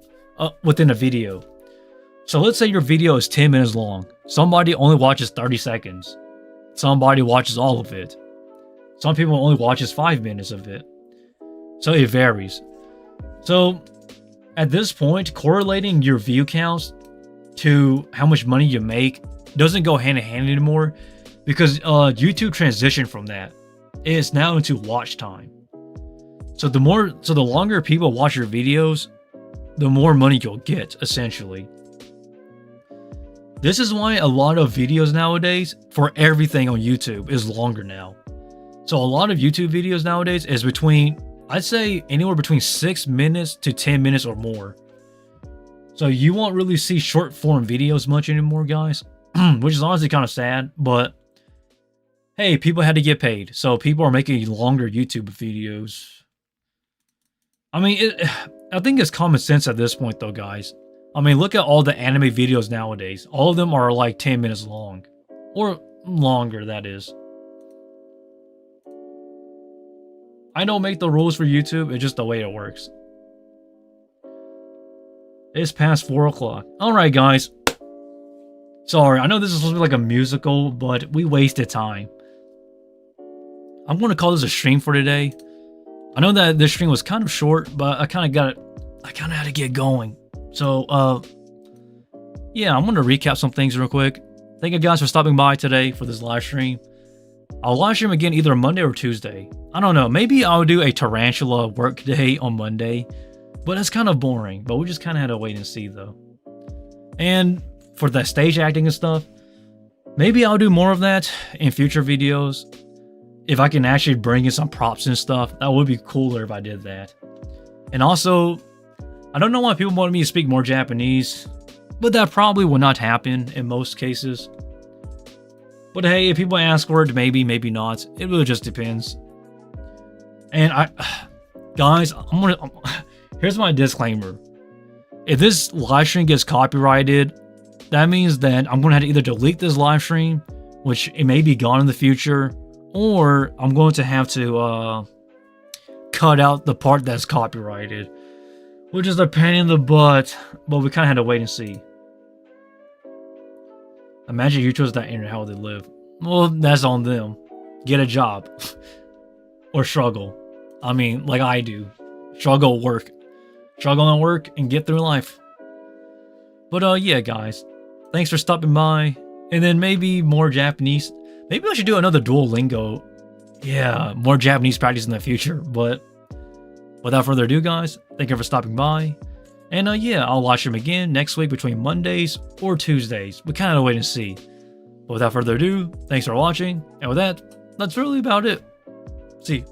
within a video. So let's say your video is 10 minutes long. Somebody only watches 30 seconds. Somebody watches all of it. Some people only watches 5 minutes of it. So it varies. So at this point, correlating your view counts to how much money you make doesn't go hand in hand anymore, because YouTube transitioned from that. It's now into watch time. So the longer people watch your videos, the more money you'll get, essentially. This is why a lot of videos nowadays for everything on YouTube is longer now. So a lot of YouTube videos nowadays is between, I'd say, anywhere between 6 minutes to 10 minutes or more. So you won't really see short form videos much anymore, guys, which is honestly kind of sad, but hey, people had to get paid. So people are making longer YouTube videos. I mean, I think it's common sense at this point though, guys. I mean, look at all the anime videos nowadays. All of them are like 10 minutes long. Or longer, that is. I don't make the rules for YouTube, it's just the way it works. It's past 4 o'clock. Alright, guys. Sorry, I know this is supposed to be like a musical, but we wasted time. I'm going to call this a stream for today. I know that this stream was kind of short, but I kind of had to get going. So, yeah, I'm going to recap some things real quick. Thank you guys for stopping by today for this live stream. I'll live stream again either Monday or Tuesday. I don't know, maybe I'll do a Tarantula work day on Monday, but that's kind of boring, but we just kind of had to wait and see though. And for the stage acting and stuff, maybe I'll do more of that in future videos. If I can actually bring in some props and stuff, that would be cooler if I did that. And also, I don't know why people wanted me to speak more Japanese, but that probably will not happen in most cases. But hey, if people ask for it, maybe, maybe not. It really just depends. And guys, here's my disclaimer. If this live stream gets copyrighted, that means that I'm going to have to either delete this live stream, which it may be gone in the future, or I'm going to have to cut out the part that's copyrighted, which is a pain in the butt, but we kind of had to wait and see. Imagine you chose that internet, how would they live? Well, that's on them. Get a job. Or struggle. I mean, like I do. Struggle at work. Struggle on work and get through life. But yeah, guys. Thanks for stopping by. And then maybe more Japanese. Maybe I should do another Duolingo. Yeah, more Japanese practice in the future. But without further ado, guys, thank you for stopping by. And yeah, I'll watch them again next week between Mondays or Tuesdays. We kind of wait and see. But without further ado, thanks for watching. And with that, that's really about it. See you.